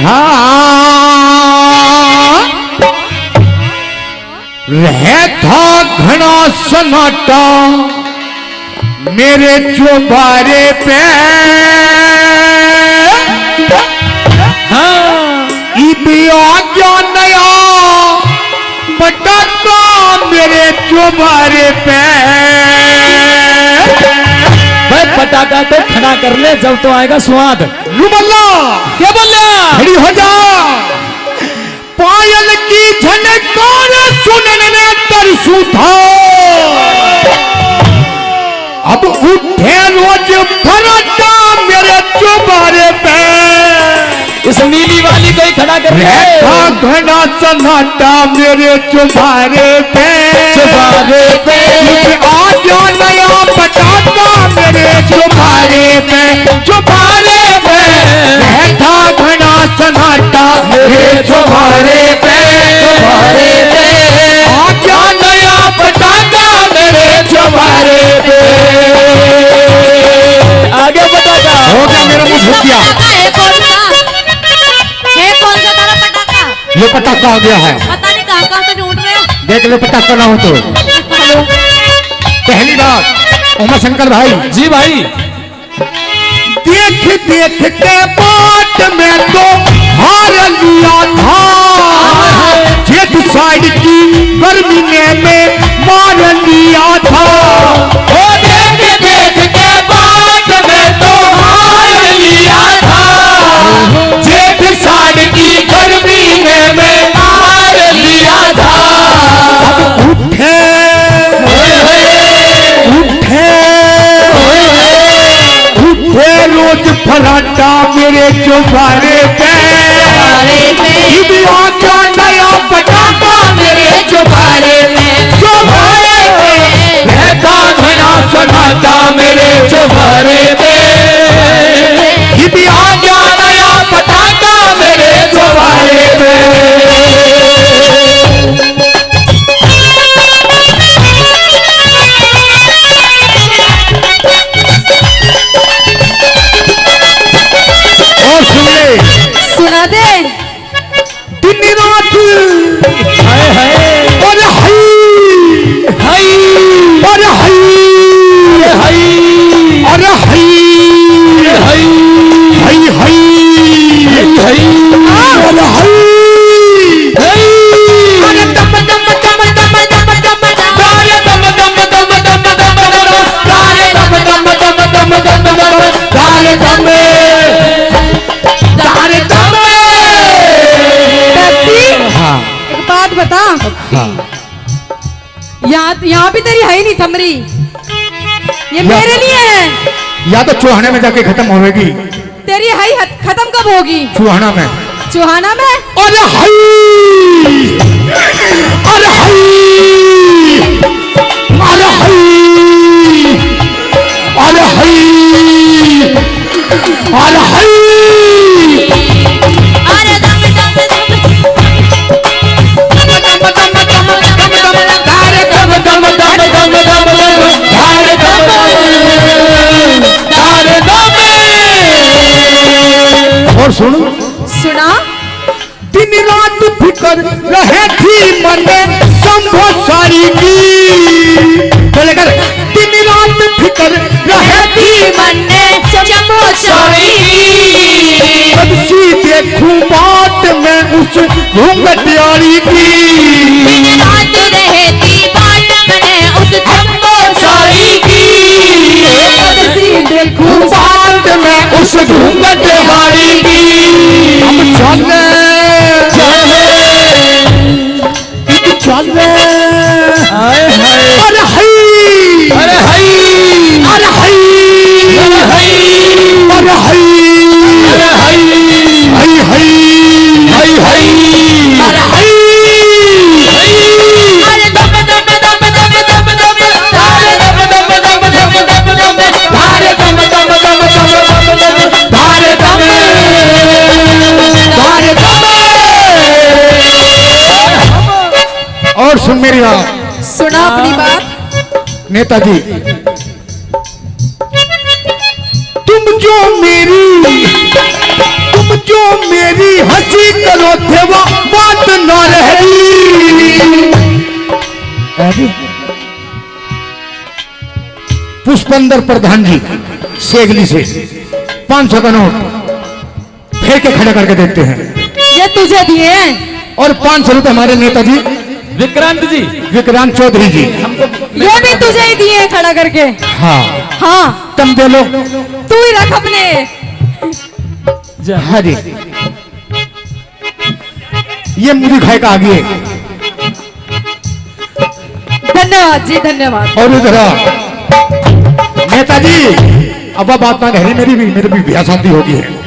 हाँ रहता घना सन्नाटा मेरे चौबारे पे। हाँ आ नया पटाखा मेरे चौबारे पे। भाई पटाखा तो खड़ा कर ले, जब तो आएगा स्वाद। रुमल्ला क्या बोल रहा? खड़ी हो जा। पायल की झनकार सुनने तरसू था, अब उठे रोज फराटा मेरे चौबारे पे। इस नीली वाली को ही खड़ा कर ले। घना सन्नाटा मेरे चौबारे पे। चौबारे पे आ जा नया पटाखा मेरे चौबारे पे। चौबारे पे रहता घना सन्नाटा मेरे चौबारे पे। चौबारे पे आ जा नया पटाखा मेरे चौबारे पे। आगे पटाखा हो गया, मेरा मुंह झुक गया। ये पटाखा आ गया है, पता नहीं कहाँ से ढूंढ रहे हो। देख ले पटाखा ना हो तो। पहली बात उमा शंकर भाई जी भाई, देख देख के बाट में तो हार लिया था, जेठ साइड की गर्मी ने में मार लिया था। ओ देख देख के बाट में तो हार लिया था, जेठ साइड की गर्मी ने में मार लिया था। अब उठे रोज फराटा मेरे चौबारे पे। क्या नया पटाखा मेरे चौबारे में। चौबारे पे रहता घना सन्नाटा मेरे चौबारे पे। क्या नया पटाखा मेरे चौबारे पे। सुना दे दिन रात हाय हाय और हाय हाय और हाय हाय और हाय हाय हाय हाय हाय और हाय। अरे दम दम दम दम दम दम दम तारे दम दम दम दम दम तारे दम दम दम दम दम तारे दम तारे दम। हाँ एक बात बता, हाँ यहाँ भी तेरी है ही नहीं थमरी, ये मेरे लिए है। या तो चौहाने में जाके खत्म होगी। तेरी है ही खत्म कब होगी? चौहाना में। चौहाना में? अरे हाय अरे हाय अरे हाय अरे हाय अरे हाय। अरे दम दम और सुन सुना। दिन रात फिकर रहे थी मन में संभो सारी की। बोले कर दिन रात फिकर रहे थी मन में चमो सारी। जब सी देखूं बात में उस घूंघटियारी की। दिन रात रहती बात में उस चमो सारी की। जब सी देखूं बात में उस घूंघटियारी की। हम चले चले हाय हाय अरे हाय अरे हाय अरे हाय अरे हाय अरे हाय अरे हाय हाय हाय हाय हाय अरे हाय अरे दम दम दम दम दम दम तारे दम दम दम दम दम दम तारे दम दम दम दम दम तारे दम तारे दम। और सुन मेरी बात। सुना अपनी बात। नेताजी तुम जो मेरी हंसी करो थे वो बात न रही। पुष्पेंद्र प्रधान जी सेगली से 500 का नोट फेंक के खड़ा करके देते हैं। ये तुझे दिए हैं? और 500 रुपए हमारे नेताजी विक्रांत चौधरी जी ये भी तुझे ही दिए हैं खड़ा करके? हाँ हाँ तुम दे लो। तू ही रख अपने। हाँ जी ये मुझे खाए का आगे। धन्यवाद जी धन्यवाद। और इधर नेताजी अब बात ना रही, मेरी भी ब्याह शादी होगी है।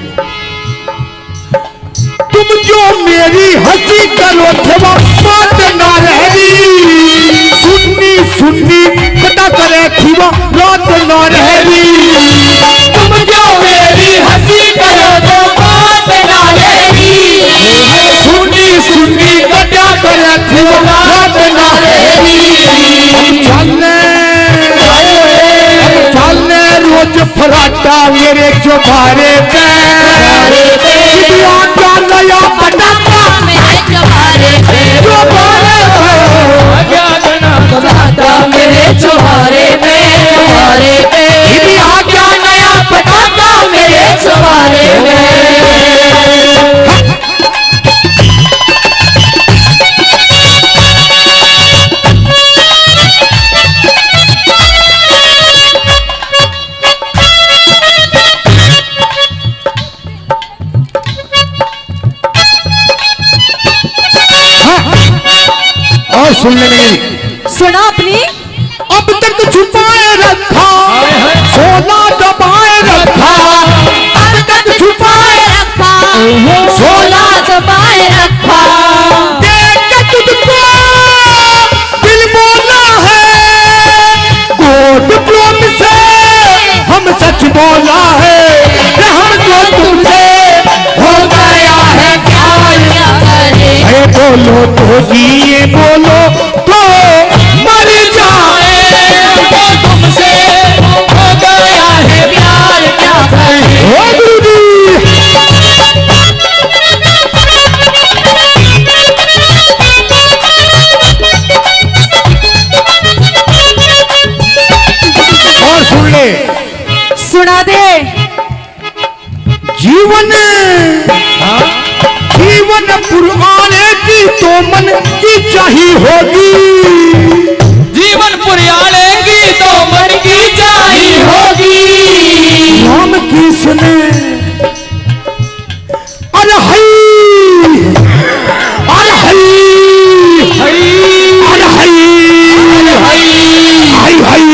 तुम जो मेरी हंसी करो थे वो बात ना रही। सुन्नी सुन्नी कटा करे थी वो रात ना रही। तुम जो मेरी हंसी करो तो बात ना रही। सुन्नी सुन्नी कटा करे थी वो रात ना रही। चलने रोज फराटा मेरे चौबारे पे। नया पटाखा मेरे चौबारे पे चौबारे पे मेरे चौबारे पे आ गया नया पटाखा मेरे चौबारे पे। और सुनने नहीं सुना अपनी? अब तक छुपाए रखा सोना दबाए रखा। अब तक छुपाए रखा सोना दबाए रखा। देख के तुझको दिल बोला है कोट प्रोम से हम सच बोला है। हमको तुमसे हो गया है प्यार। है बोलो तो जिए बोलो तो मर जाए। तुमसे हो गया है प्यार क्या करें। ओ गुरुजी और सुन ले सुना दे। जीवन जीवन पुराने की तो मन की चाहिए होगी। जीवन पुरियाले की तो मन की चाहिए होगी। राम कृष्ण अरे हई अरे हई अरे हई हई हई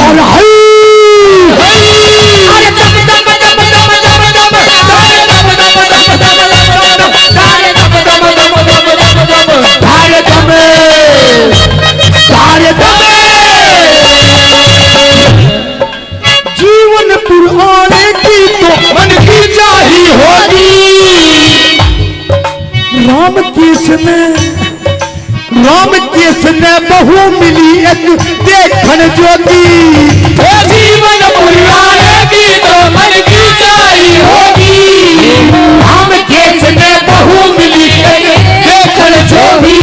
अरे हई अरे दम दम दम दम दम दम धारे दम धारे दम जीवन पुराने की तो मन की चाहिए होगी। राम कृष्ण बहु मिली एक देखन जोगी। जीवन पुरियाले की तो मन की चाहिए होगी। राम कृष्ण बहु मिली एक देखन जोगी।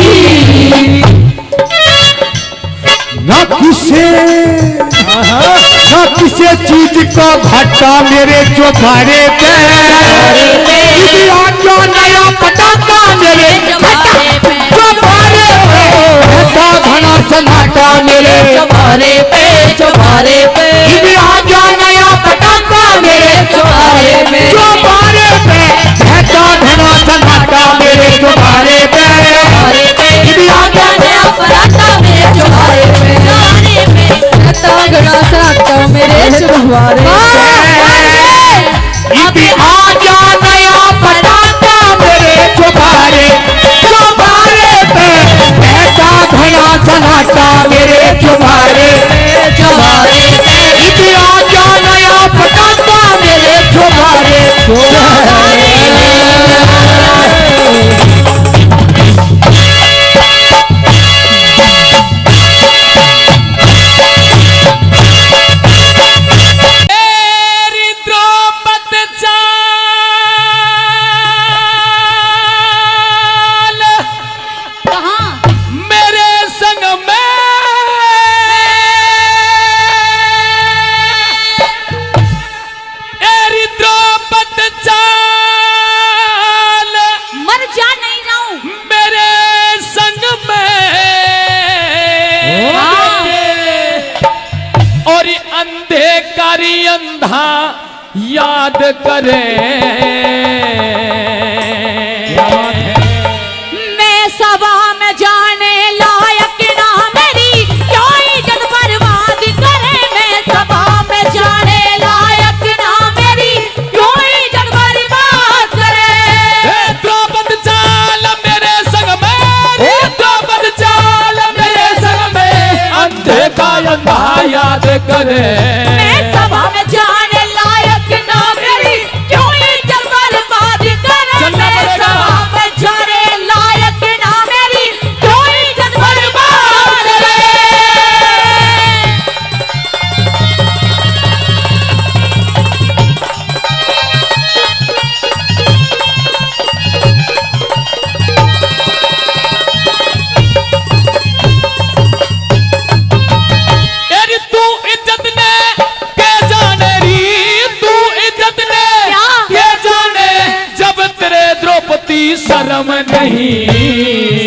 न किसी चीज का घाटा मेरे चौबारे पे। आ गया नया पटाखा मेरे चौबारे पे। घना सन्नाटा मेरे चौबारे पे आ गया नया पटाखा मेरे चौबारे पे चौबारे पे। घना सन्नाटा मेरे चौबारे पे। आ गया नया पराठा मेरे चौबारे पे। गड़ा सराटा मेरे चौबारे पे। अभी आ गया नया पटाखा मेरे चौबारे पे। घना सन्नाटा मेरे चौबारे पे। अभी आ गया नया पटाखा मेरे चौबारे करे। मैं सभा में जाने लायक ना मेरी क्यों इज्जत बर्बाद करे। चलना मैं पड़ेगा। सभा में जाने लायक ना मेरी क्यों इज्जत बर्बाद करे। अरे तू इज्जत ने के जाने री, तू इज्जत ने क्या? के जाने जब तेरे द्रौपदी शर्म नहीं।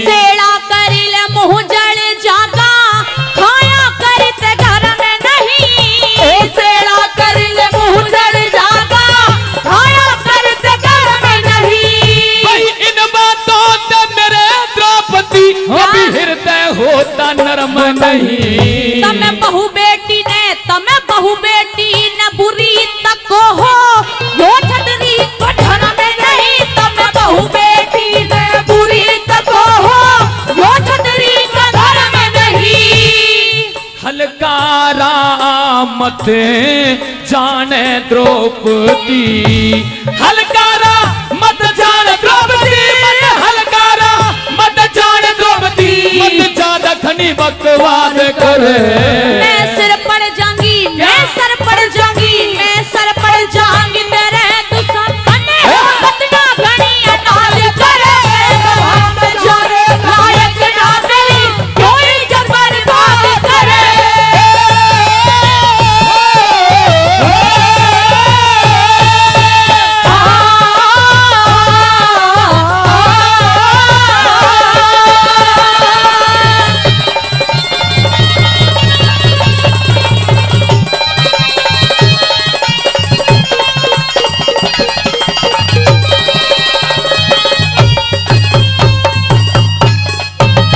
सेड़ा करिल मुँह जल जागा खाया करते घर में नहीं। सेड़ा करिल मुँह जल जागा खाया करते घर में नहीं। भाई इन बातों से मेरे द्रौपदी अभी हृदय होता नरम नहीं। तमे बहु बेटी ने बुरी तक हो यो छतरी पठन में नहीं। तमे बहु बेटी ने बुरी तक हो यो छतरी का घर में नहीं। हलकारा मत जाने द्रौपदी, हलकारा मत जान द्रौपदी, मन हलकारा मत जान द्रौपदी, मत ज्यादा खनी बकवाद करे। मैं सिर पड़ जाऊंगी, मैं सर पड़ जाऊंगी, मैं सर पड़ जाऊंगी तेरे दुश्मन बतना घनी अनाज करे। सभा में जाने लायक ना मेरी क्यों इज्जत बर्बाद करे।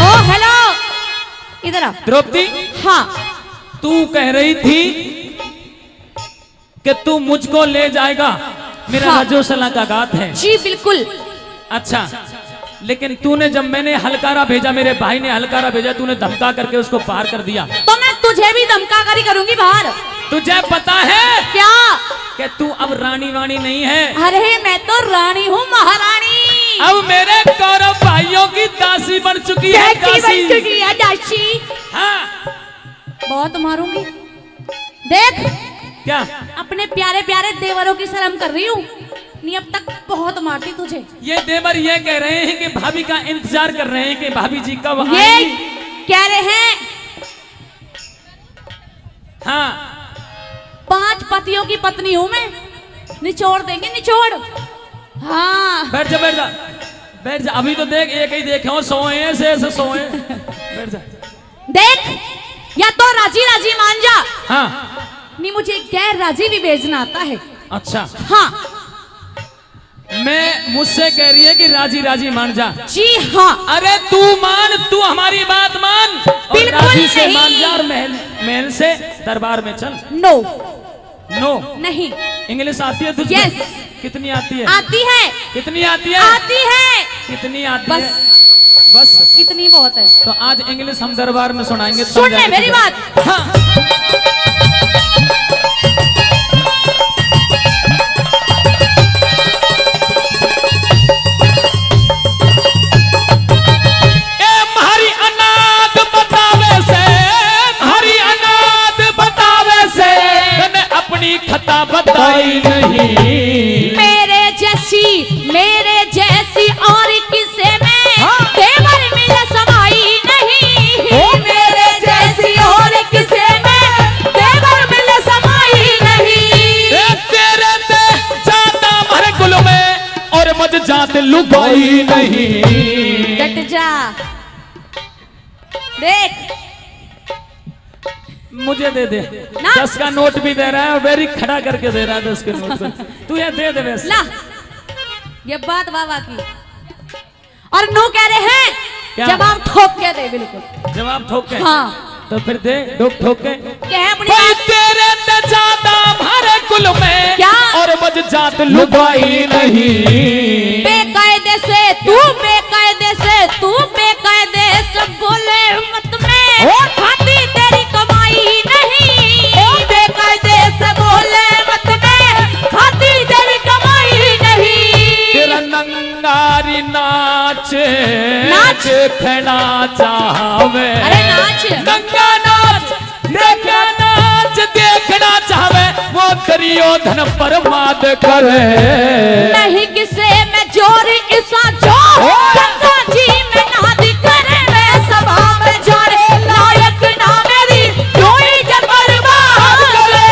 ओ हेलो, इधर आ। द्रौपदी हाँ तू कह रही थी कि तू मुझको ले जाएगा, मेरा हाँ। रजोसला का गात है। जी बिल्कुल। अच्छा, लेकिन तूने जब मैंने हलकारा भेजा, मेरे भाई ने हलकारा भेजा, तूने धमका करके उसको पार कर दिया। तो मैं तुझे भी धमका करी करूंगी बाहर। तुझे पता है क्या? कि तू अब रानी वाणी नहीं है, अरे मैं तो रानी हूँ, महारानी। अब मेरे कौरव भाइयों की दासी बन चुकी है। दासी हाँ, बहुत मारूंगी। देख क्या? अपने प्यारे प्यारे देवरों की शर्म कर रही हूँ, नहीं अब तक बहुत मारती तुझे। ये देवर ये कह रहे हैं कि भाभी का इंतजार कर रहे हैं कि भाभी जी कब ये आएंगी। कह रहे हैं हाँ, 5 पतियों की पत्नी हूँ मैं, निचोड़ देंगे निचोड़। हाँ बैठ जा बैठ जा बैठ जा। अभी तो देख एक ही देखे हो, सोए ऐसे सोए। बैठ जा। देख, या तो राजी राजी मान जा, हाँ, नहीं मुझे गैर राजी भी भेजना आता है। अच्छा, हाँ मैं मुझसे कह रही है कि राजी राजी मान जा। जी हाँ। अरे तू मान, तू हमारी बात मान और बिल्कुल राजी से नहीं। मान जा और महल से दरबार में चल। नो नो नहीं। इंग्लिश आती है तुझे? Yes। कितनी आती है? आती है, कितनी आती है? आती है, कितनी आती बस है? बस इतनी बहुत है। तो आज इंग्लिश हम दरबार में सुनाएंगे। सुन ले मेरी बात। हाँ। ए हरी अनाथ बतावे से, हरी अनाथ बतावे से तने अपनी खता बताई नहीं। मेरे जैसी और किसे में देवर मिल समाई नहीं। मेरे जैसी और किसे में देवर मिल समाई नहीं। तेरे ते जाता हमारे कुल में और मज जात लुगाई नहीं। डट जा। देख मुझे दे दे, ना। 10 का नोट भी दे रहा है और वेरी खड़ा करके दे रहा है 10 के नोट को। तू ये दे दे वैसे। ला, ये बात बाबा की। और नो कह रहे हैं क्या? जवाब ठोक के दे, बिल्कुल जवाब ठोक के। हाँ। तो फिर दे ठोक ठोक के। क्या है अपनी भाई बात? तेरे ते जाता हमारे कुल में क्या? और मज जात लुगाई नहीं। बेकायदे से तू बेकायदे से बोले मत में खाती तेरी कमाई नहीं। नंगारी नाच नाच। देखना चाहवे। अरे नाच। नंगा नाच देखना नाच देखना चाहवे वो दुर्योधन बर्बाद करे। नहीं किसे मैं जोर ईसा जो गंगा जी में नाद करे मैं सभा में जोरे लायक ना मेरी कोई जब बर्बाद करे।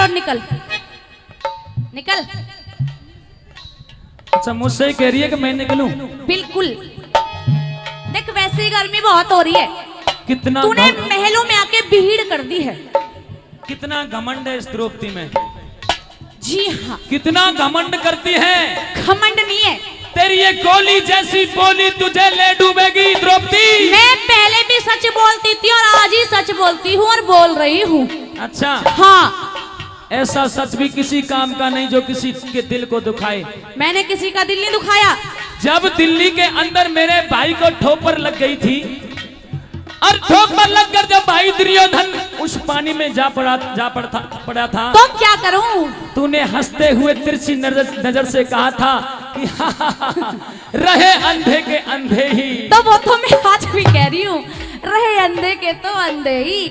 निकल निकल। अच्छा मुझसे कह रही है कि मैं निकलूं? बिल्कुल। देख वैसे ही गर्मी बहुत हो रही है, कितना तूने महलों में आके भीड़ कर दी है। कितना घमंड है इस द्रौपदी में। जी हाँ, कितना घमंड करती है। घमंड नहीं है, तेरी ये गोली जैसी बोली तुझे ले डूबेगी द्रौपदी। मैं पहले भी सच बोलती थी और आज ही सच बोलती हूँ और बोल रही हूँ। अच्छा हाँ, ऐसा सच भी किसी काम का नहीं जो किसी के दिल को दुखाए। मैंने किसी का दिल नहीं दुखाया। जब दिल्ली के अंदर मेरे भाई को ठोकर लग गई थी और ठोकर लगकर जब भाई दुर्योधन उस पानी में जा पड़ा था तो क्या करूं? तूने हंसते हुए तिरछी नजर से कहा था कि रहे अंधे के अंधे ही। तो वो तो मैं आज भी कह रही हूँ, रहे अंधे के तो अंधे ही।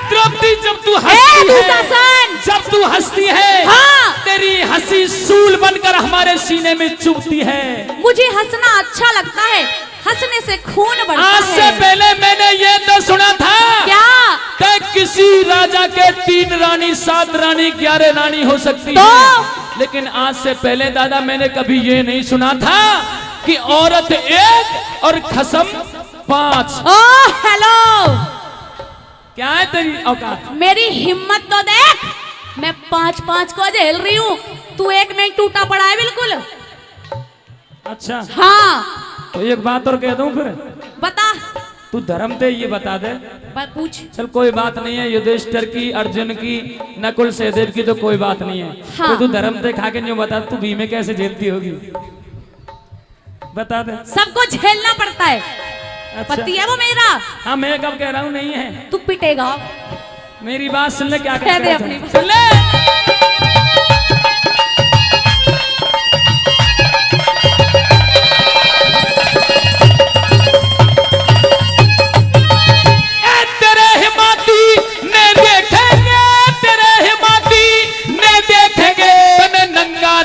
द्रौपदी जब तू हंसती है, जब तू हंसती है, हाँ, तेरी हंसी सूल बनकर हमारे सीने में चुभती है। मुझे हंसना अच्छा लगता है, हंसने से खून बढ़ता है। आज से पहले मैंने ये तो सुना था क्या कि किसी राजा के 3 रानी 7 रानी 11 रानी हो सकती तो? है, लेकिन आज से पहले दादा मैंने कभी ये नहीं सुना था कि औरत 1 और खसम 5। ओह हेलो, क्या है तेरी औकात? मेरी हिम्मत तो देख, मैं 5-5 को झेल रही हूँ, तू एक में टूटा पड़ा है बिल्कुल। अच्छा हाँ तो एक बात और कह दूं फिर। बता। तू धर्म दे ये बता दे। पूछ। चल कोई बात नहीं है, युधिष्ठिर की, अर्जुन की, नकुल सहदेव की तो कोई बात नहीं है। हाँ। तो तू धर्म दे खा के नहीं बता, तू भीमे कैसे झेलती होगी बता दे। सबको झेलना पड़ता है। अच्छा। पति है वो मेरा। हाँ मैं कब कह रहा हूँ नहीं है। तू पिटेगा। मेरी बात सुन ले, क्या कह दे अपनी बात। सुन ले।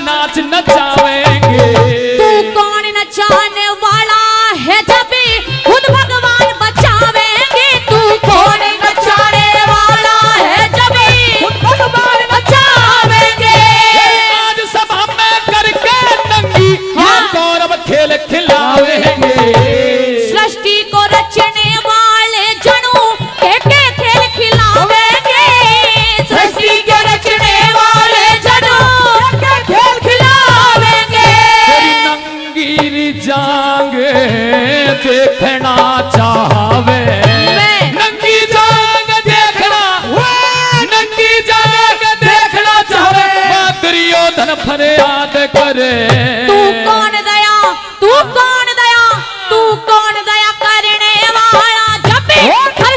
नाच नचावेंगे। तू कौन नचाने वाला है जब खुद भगवान बचावेंगे। तू कौन नचाने वाला है जब खुद भगवान बचावेंगे। आज सभा में करके नंगी हाँ कौरव खेल खिलावेंगे। सृष्टि को रचने वाले जनू के खेल खिलावेंगे। सृष्टि के रचने वाले जनू खेल खिलावेंगे। नंगी जांग देखना चाहवे। नंगी जांग देखना, नंगी जांग देखना चाहवे। दुर्योधन फरियाद करे। तू कौन दया, तू कौन दया, तू कौन दया करने वाला जब हर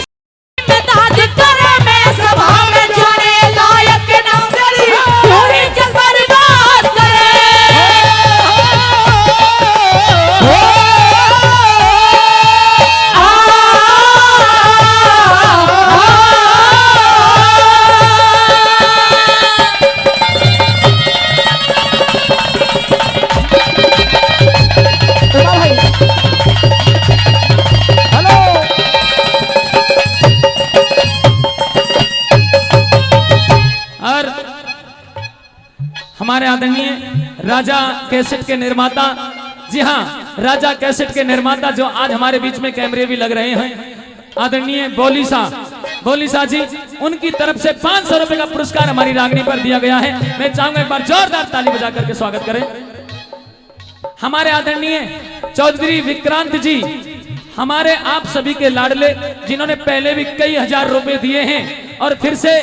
में दाद करे। मैं सभा में जाने लायक ना मेरी पूरी जग बर्बाद करे। और हमारे आदरणीय राजा कैसेट के निर्माता, जी हाँ राजा कैसेट के निर्माता जो आज हमारे बीच में कैमरे भी लग रहे हैं, आदरणीय बोलीसा जी, उनकी तरफ से 500 रुपए का पुरस्कार हमारी रागनी पर दिया गया है। मैं चाहूंगा एक बार जोरदार ताली बजा करके स्वागत करें। हमारे आदरणीय चौधरी विक्रांत जी, हमारे आप सभी के लाडले, जिन्होंने पहले भी कई हजार रुपए दिए हैं और फिर से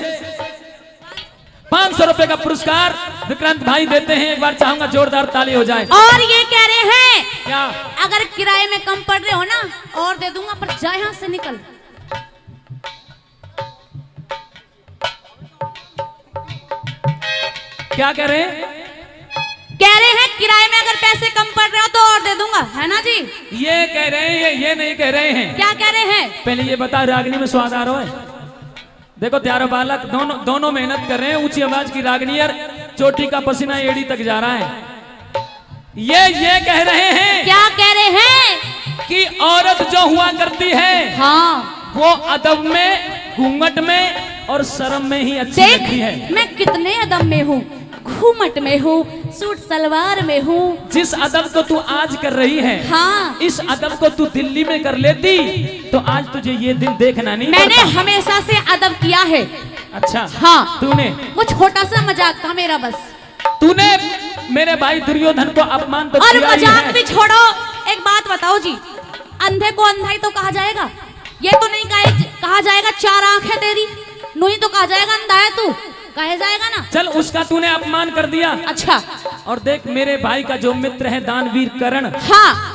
500 रुपए का पुरस्कार विक्रांत भाई देते हैं। एक बार चाहूंगा जोरदार ताली हो जाए। और ये कह रहे हैं क्या? अगर किराए में कम पड़ रहे हो ना और दे दूंगा, पर जा यहाँ से निकल। क्या कह रहे हैं? कह रहे हैं किराए में अगर पैसे कम पड़ रहे हो तो और दे दूंगा, है ना जी? ये कह रहे हैं, ये नहीं कह रहे हैं। क्या कह रहे हैं? पहले ये बता, रागनी में स्वाद आ रहा है? देखो त्यारो बालक दोनों मेहनत कर रहे हैं। ऊंची आवाज की रागनी और चोटी का पसीना एड़ी तक जा रहा है। ये कह रहे हैं। क्या कह रहे हैं? कि औरत जो हुआ करती है, हाँ, वो अदब में, घूंघट में और शर्म में ही अच्छी लगती है। देख मैं कितने अदब में हूँ, घूमट में हूँ, सूट सलवार में हूँ। जिस अदब को तू आज कर रही है, हाँ, इस अदब को तू दिल्ली में कर लेती तो आज तुझे ये दिन देखना नहीं मैंने पड़ता। हमेशा से अदब किया है। अच्छा, हाँ, तूने वो छोटा सा मजाक था मेरा बस। तूने मेरे भाई दुर्योधन को अपमान तो और किया ही मजाक है। भी छोड़ो, एक बात बताओ जी, अंधे को अंधा ही तो कहा जाएगा। ये तो नहीं कहा जाएगा चार आंखें तेरी, नहीं तो कहा जाएगा अंधा है तू, कहा जाएगा ना। चल, उसका तूने अपमान कर दिया। अच्छा, और देख मेरे भाई का जो मित्र है दानवीर करण, हाँ,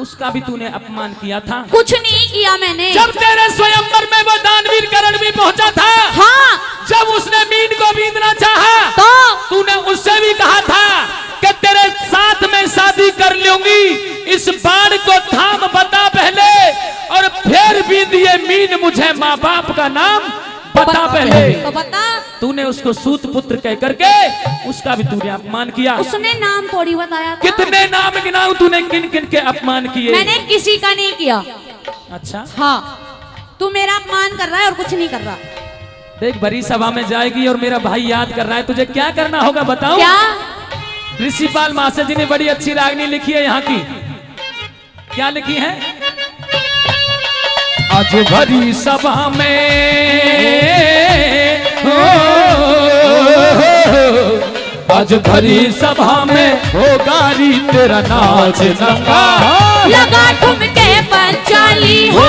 उसका भी तूने अपमान किया था। कुछ नहीं किया मैंने। जब तेरे स्वयंवर में वो दानवीर करण भी पहुंचा था, हाँ, जब उसने मीन को बींदना चाहा, तो तूने उससे भी कहा था कि तेरे साथ में शादी कर लूंगी, इस बाण को थाम बता पहले, और फिर भी दिए मीन मुझे माँ बाप का नाम बता पहले। तो बता। तूने उसको सूत पुत्र कह करके उसका भी तूने अपमान किया। उसने नाम थोड़ी बताया था। कितने नाम गिनाऊं, तूने किन किन के अपमान किए? मैंने किसी का नहीं किया। अच्छा, हाँ, तू मेरा अपमान कर रहा है और कुछ नहीं कर रहा। देख बड़ी सभा में जाएगी और मेरा भाई याद कर रहा है, तुझे क्या करना होगा बताऊं? क्या? ऋषिपाल मास्टर जी ने बड़ी अच्छी रागनी लिखी है यहाँ की। क्या लिखी है? आज भरी सभा में, आज भरी सभा में होगा री तेरा नाच नंगा, लगा ठुमके पंचाली हो,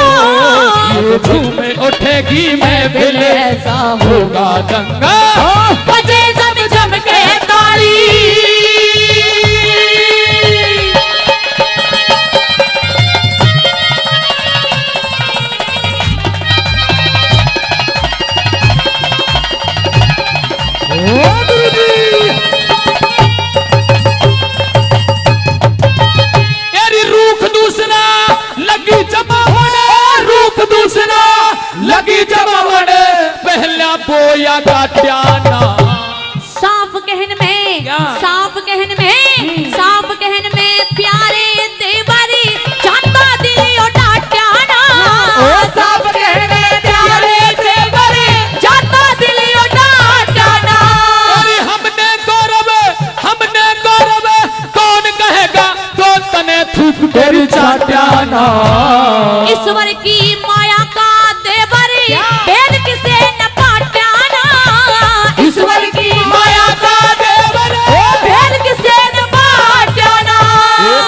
झूमे उठेगी महफिल, ऐसा होगा दंगा, बजे जम जम के ताली। लगी जमावड़ पहला बोया गाट्याना। साफ कहन में, क्या? साफ कहन में, साफ कहन में प्यारे देवरी, जाता दिली ओ डाट्याना। साफ कहन में प्यारे देवरी, जाता दिली ओ डाट्याना। अरे हमने गौरव, कौन कहेगा तो तने थूक कर चाट्याना। ईश्वर की माया का देवरी, वेद किसे न पाट्याना। ईश्वर की माया का देवरी, वेद किसे न पाट्याना।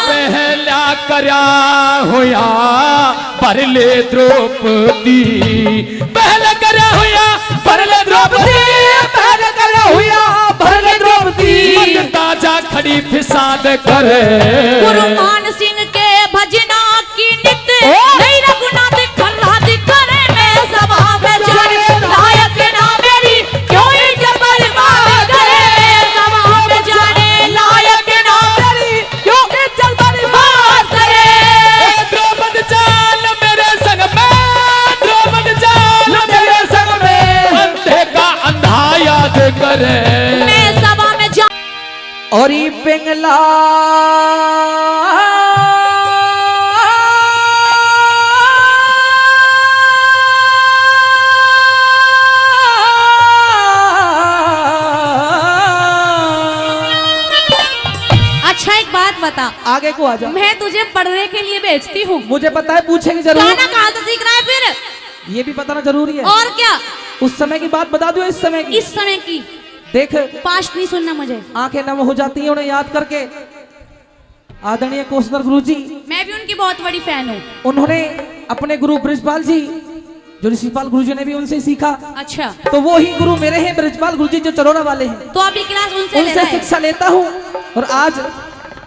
पहला करया होया परले द्रौपदी, पहले करया होया परले द्रौपदी, पहले करया होया परले द्रौपदी। मन ताजा खड़ी फिसाद करे, गुरु मान सिंह के भजना की नित, नहीं रघुनाथ खल्ला दिखरे में सभा में जाने, लायक ना मेरी क्यों इज्जत बर्बाद करे। सभा में जाने लायक ना मेरी क्यों इज्जत बर्बाद करे। द्रौपद चाल मेरे संग में, द्रौपद चाल मेरे संग में, अंधे का अंधा याद करे। मैं सभा में जा और ये पिंगला अच्छा एक बात बता, आगे को आ जा। मैं तुझे पढ़ने के लिए भेजती हूँ, मुझे पता है, पूछेंगे जरूर। गाना कहाँ से सीख रहा है फिर? ये भी बताना जरूरी है। और क्या? उस समय की बात बता दो, इस समय की। इस समय की देख, पास्ट नहीं सुनना मुझे। आंखें नम हो जाती हैं उन्हें याद करके। आदरणीय कोसदर गुरु जी, मैं भी उनकी बहुत बड़ी फैन हूँ। उन्होंने अपने गुरु ब्रजपाल जी, जो ऋषिपाल गुरु जी ने भी उनसे सीखा, अच्छा, तो वो ही गुरु मेरे हैं ब्रजपाल गुरु जी जो चरोरा वाले हैं। तो अभी क्लास उनसे ले उनसे रहा है। शिक्षा लेता हूँ और आज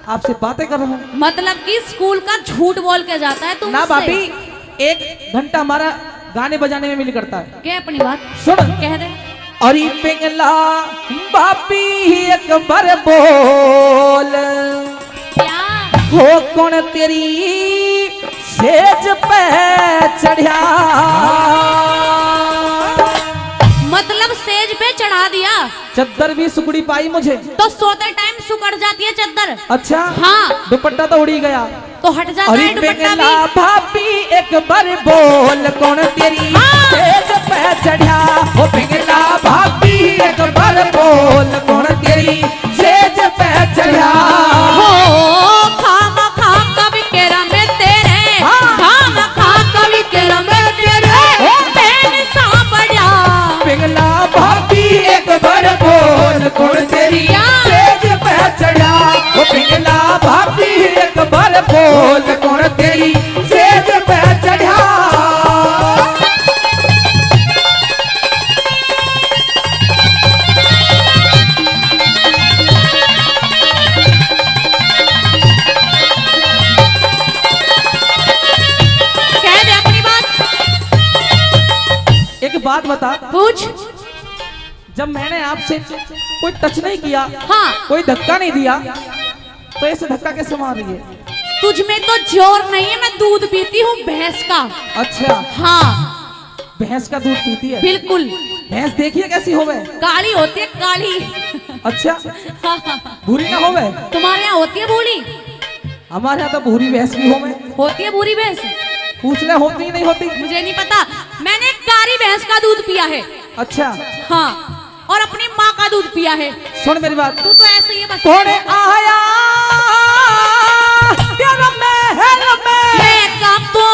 आपसे बातें कर रहा हूँ। मतलब कि स्कूल का झूठ बोल के जाता है तू ना मुझसे? बापी, 1 घंटा हमारा गाने बजाने में मिल करता है। क्या अपनी बात सुन, कह दे। अरे पिंगला बापी एक बार बोल, क्या हो कौन तेरी सेज पे चढ़ा, मतलब सेज पे चढ़ा दिया चद्दर भी सुकड़ी पाई मुझे। तो सोते टाइम सुकड़ जाती है चद्दर। अच्छा, हाँ, दुपट्टा तो उड़ी गया। तो हट जाता अरे है दुपट्टा पिंगला भी। भाभी एक बार बोल, कौन तेरी हाँ। सेज पे चढ़ा, हो पिंगला भाभी एक बार बोल, कौन तेरी सेज पे चढ़ा। हो खाम खा कभी केरा में तेरे, हाँ। खाम खा कभी केरा में तेरे बहन सा बढ़िया। पिंगला भाभी एक बार बोल, कौन तेरी सेज पे चढ़ा, हो पिंगला भाभी एक बार बोल, कौन तेरी सेज पे चढ़ा। कह दे अपनी बात। एक बात बता, पूछ। जब मैंने आपसे कोई टच नहीं किया, हाँ, कोई धक्का नहीं दिया, तो ऐसे धक्का कैसे मार रही है? तुझ में तो जोर नहीं है, मैं दूध पीती हूँ भैंस का। अच्छा, हाँ भैंस का दूध पीती है? बिल्कुल, भैंस देखिए कैसी होवे? काली होती है काली। अच्छा, हाँ, हाँ, हाँ। भूरी ना होवे? तुम्हारे यहाँ होती है भूरी? हमारे यहाँ तो भूरी भैंस भी होवे। होती है भूरी भैंस? पूछ ले, होती नहीं होती? मुझे नहीं पता, मैंने कारी भैंस का दूध पिया है। अच्छा, हाँ, और अपनी माँ का दूध पिया है। सुन मेरी बात। तू तो ऐसे ही है बस। कौन आया तेरा महल में? मैं कांपो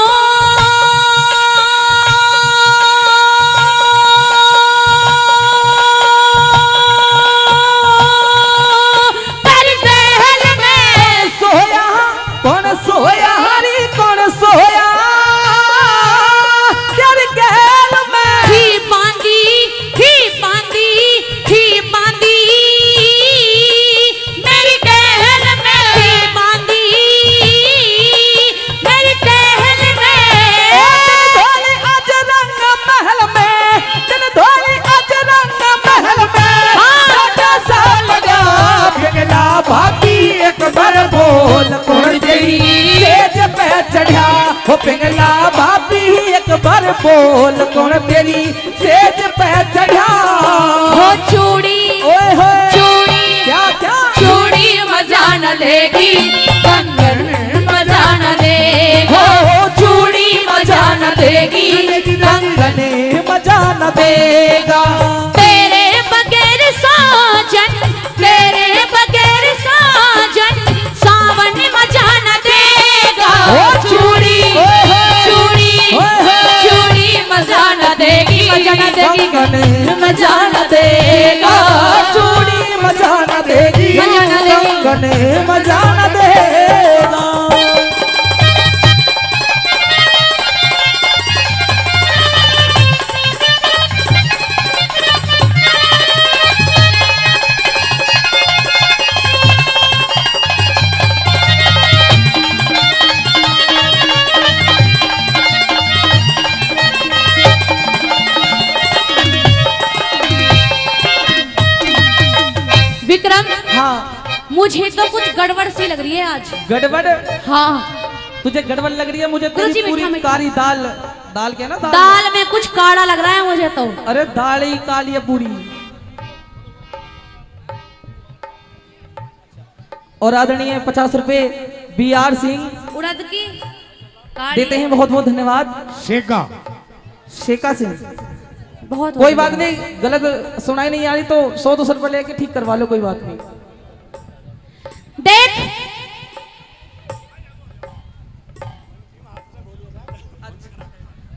तेरी महल में। सोया कौन सोया, हरी कौन सोया तेरे गहल में? ही बांदी, ही बांदी, ही बांदी मेरी टहल में। ही बांदी मेरी टहल में। दिन धोली आज रंग महल में, दिन धोली आज रंग महल में। राजा सा लगा पिंगला भाभी एक बार बोल, कौन तेरी सेज पे चढ़ा, हो पिंगला भाभी एक बार बोल, कौन तेरी सेज पे चढ़ा। हो चूड़ी, ओए होए, चूड़ी, क्या क्या? चूड़ी मजा न देगी, कंगन मजा न देगा। हो चूड़ी मजा न देगी, रंगने मजा न देगा। तेरे बगैर साजन, तेरे बगैर साजन सावन मजा न देगा। ओ चूड़ी, ओए होए, चूड़ी, ओए होए, चूड़ी मजा न देगी, मजा न देगी, कंगन मजा न देगा। चूड़ी मजा न देगी, मजा न देगी। कंगन मजा न देगा। विक्रम, हाँ, मुझे तो कुछ गड़बड़ सी लग रही है आज। गड़बड़? हाँ, तुझे गड़बड़ लग रही है? मुझे गुरुजी, तेरी पूरी मीठा मीठा। कारी दाल, दाल क्या ना दाल, दाल में कुछ काढ़ा लग रहा है मुझे तो। अरे दाल ही काली है पूरी। और आदरणीय 50 रुपए BR सिंह उड़द की काढ़ी देते हैं, बहुत बहुत धन्यवाद। शेका शेखा सिंह, बहुत कोई बात नहीं, गलत सुनाई नहीं आ रही तो 100-200 रुपए लेके ठीक करवा लो, कोई बात नहीं। देख,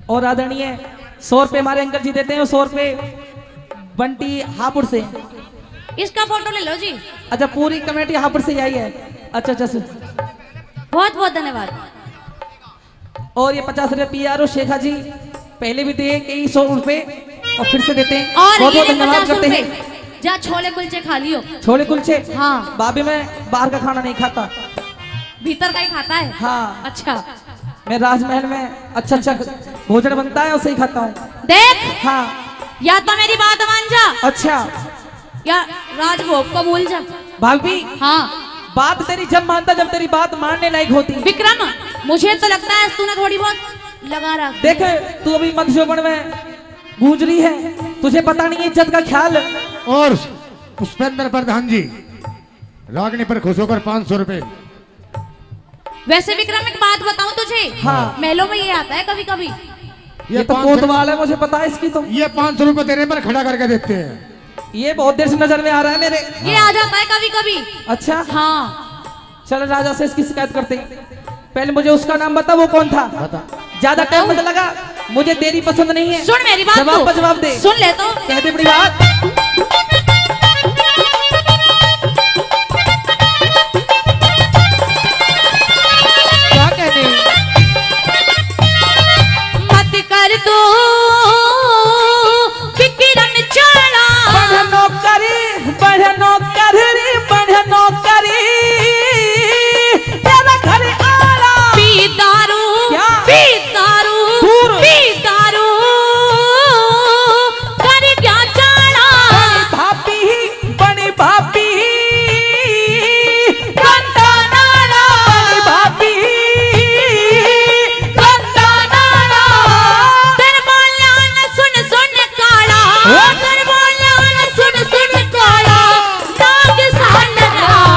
और आदरणीय 100 रुपए हमारे अंकल जी देते हैं, 100 रुपए बंटी हापुड़ से। इसका फोटो ले लो जी। अच्छा, पूरी कमेटी हापुड़ से ही आई है? अच्छा अच्छा बहुत बहुत धन्यवाद। और ये 50 रुपये PRO शेखा जी पहले भी दिए कई 100 रुपए और फिर से देते हैं। और बहुत ये बहुत धन्यवाद 50 करते रुपए हैं। जा छोले कुलचे खा लियो। छोले कुलचे? हाँ। भाभी मैं बाहर का खाना नहीं खाता। भीतर का ही खाता है? हाँ। अच्छा मैं राजमहल में अच्छा अच्छा भोजन बनता है उसे ही खाता हूँ। देख, हाँ। या तो मेरी बात मान जा अच्छा या राजभोग को भूल जा। भाभी हाँ बात तेरी जब मानता जब तेरी बात मानने लायक होती। विक्रम, मुझे तो लगता है तूने थोड़ी बहुत लगा रखा। देख तू अभी मध्य यौवन में गूंज रही है, तुझे पता नहीं है इज्जत का ख्याल। और पुष्पेंद्र प्रधान जी रागनी पर खुश होकर 500 रुपए। वैसे विक्रम एक बात बताऊं तुझे, हाँ। महलों में ये आता है कभी कभी। ये तो 500 कोतवाल है, मुझे पता है इसकी। तो ये 500 रुपए तेरे पर खड़ा करके देते हैं। ये बहुत देर से नजर में आ रहा है मेरे। ये आ जाता है कभी कभी। अच्छा हाँ चल राजा से इसकी शिकायत करते हैं। पहले मुझे उसका नाम बता, वो कौन था? बता। ज्यादा टाइम मत लगा, मुझे तेरी पसंद नहीं है। सुन मेरी बात जवाब तो। पर जवाब दे। सुन ले तो। कह दे बड़ी बात। क्या कहने? मत कर तू विक्रम चाला। बढ़नो करी, बढ़नो करी, बढ़नो करी, तेरा घर आला। पी दारू, क्या? पी दारू, दूर। पी दारू, कर क्या चाला। बनी भाभी, गंदा नाला। बनी भाभी, गंदा नाला। तेरे बोला न सुन सुन काला, तेरे बोला न सुन सुन काला, नाग सान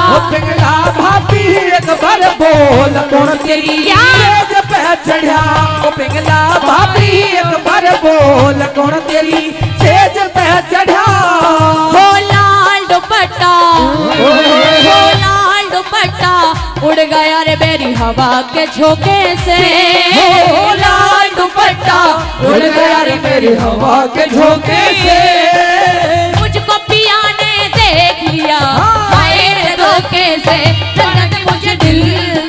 ओ पिंगला भाभी एक बार बोल कौन तेरी क्या? सेज पे चढ़ा। ओ पिंगला भाभी एक बार बोल कौन तेरी सेज पे चढ़ा। हो लाल दुपट्टा, हो लाल दुपट्टा, उड़ गया रे मेरी हवा के झोंके से। ओ लाल दुपट्टा उड़ गया रे मेरी हवा के झोंके से। मुझको पिया ने देख लिया हाय रे धोखे से। जन्नत मुझे दिल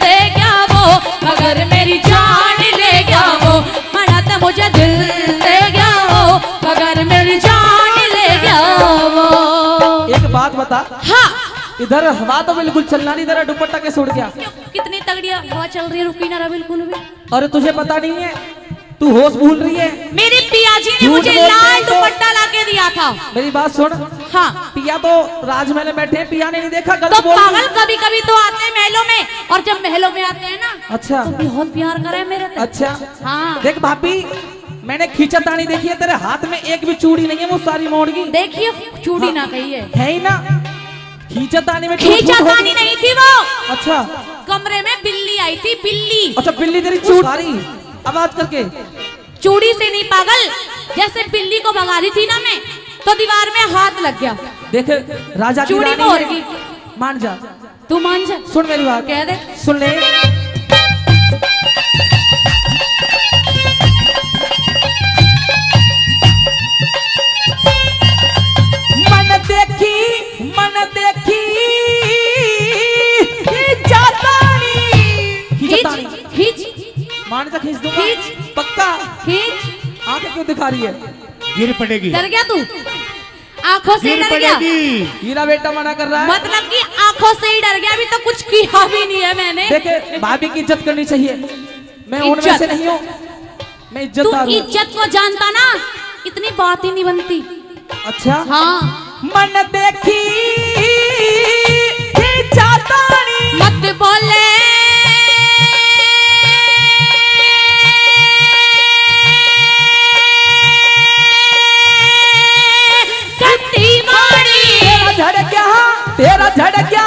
दे गया वो, मगर मेरी जान ले गया वो। मन्नत मुझे दिल दे गया वो, मगर मेरी जान ले गया वो। एक बात बता, हाँ इधर हवा तो बिल्कुल चलना नहीं, इधर दुपट्टा कैसे उड़ गया? कितनी तगड़ी हवा चल रही है, रुकी ना रहा बिल्कुल भी। अरे तुझे पता नहीं है, तू होश भूल रही है। मेरे पियाजी ने झूठ मुझे बोलते लाल हैं तो- दुपट्टा लाके दिया था। मेरी बात सुन, हाँ पिया तो राजमहल में बैठे हैं, पिया ने नहीं देखा, तो गलत बोल रही है। पागल कभी कभी तो आते हैं महलों में, और जब महलों में आते हैं ना अच्छा तो बहुत प्यार करे मेरे से। अच्छा। हाँ देख भाभी, मैंने खींचा तानी देखी है, तेरे हाथ में एक भी चूड़ी नहीं है, वो सारी मोड़ गई देखिए, चूड़ी ना कही है ही ना। खींचा तानी में टूट खींचा फूट तानी होगी। नहीं थी वो, अच्छा कमरे में बिल्ली आई थी, बिल्ली। अच्छा, बिल्ली तेरी चूड़ सारी आवाज करके। चूड़ी से नहीं पागल, जैसे बिल्ली को भगा रही थी ना मैं, तो दीवार में हाथ लग गया। देख राजा की चूड़ी रानी मोड़ है। गई। मान जा, तू मान जा, सुन मेरी बात, कह दे। सुन ले। मन देखी खींच मान जा, खींच दूंगा खींच। पक्का। खींच। आंखें क्यों दिखा रही है? गिर पड़ेगी, डर गया तू? आंखों से गिर डर गया? पड़ेगी। हीरा बेटा मना कर रहा है। मतलब कि आंखों से ही डर गया, अभी तो कुछ किया भी नहीं है मैंने। देखे, भाभी की इज्जत करनी चाहिए, मैं उनमें इज्जत। से नहीं हूँ, मैं तू इज्जतदार हूँ। इज्जत को जानता ना, इतनी बात ही नहीं बनती। अच्छा हाँ मन देखी मत बोले, गंदी वाणी। तेरा झड़क्या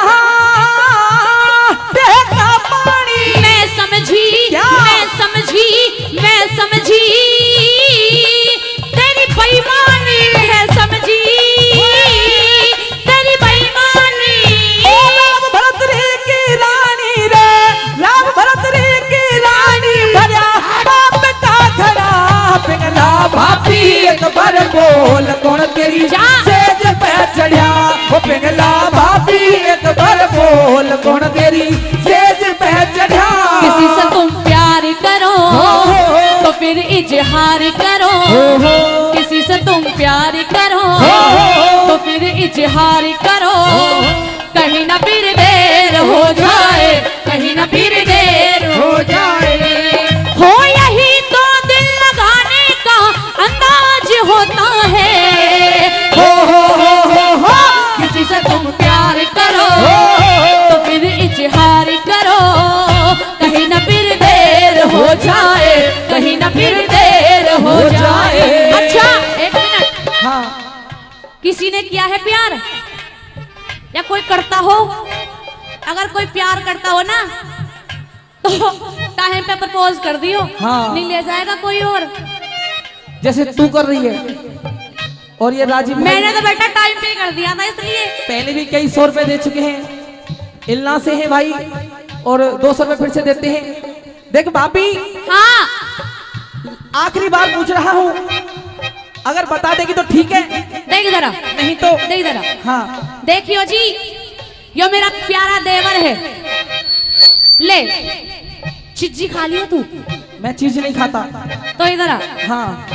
देखा पानी। मैं समझी, क्या? मैं समझी, मैं समझी, तेरी बेईमानी है समझी, तेरी बेईमानी। ओ राम भरतरी की रानी रे, राम भरतरी की रानी भरा बाप का धड़ा। पिंगला भाभी एक बार बोल कौन तेरी जा। सेज पे चढ़ा। ओ पिंगला भाभी एक बार बोल कौन तेरी सेज पे चढ़ा। फिर इजहार करो, किसी से तुम प्यार करो तो फिर इजहार करो, कहीं ना फिर देर हो जाए, कहीं ना फिर देर हो जाए। हो यही तो दिल लगाने का अंदाज होता है। हो किसी से तुम प्यार करो तो फिर इजहार करो, कहीं ना फिर देर हो जाए, कहीं ना फिर देर हो जाए। अच्छा एक मिनट, हाँ किसी ने किया है प्यार या कोई करता हो? अगर कोई प्यार करता हो ना तो टाइम पे प्रपोज कर दियो, हाँ। नहीं ले जाएगा कोई और। जैसे तू कर रही है और ये राजीव भाई मैंने तो बेटा टाइम पे कर दिया था, इसलिए पहले भी कई 100 रुपए दे चुके हैं, इलना से है भाई और 200 रुपए फिर से देते हैं। देख भाभी हाँ आखिरी बार पूछ रहा हूँ, अगर बता देगी तो ठीक है, देख जरा, नहीं तो देख जरा। हाँ देखियो जी, यो मेरा प्यारा देवर है, ले चिज्जी खा लियो तू, मैं चीज नहीं खाता। तो इधर आ, हाँ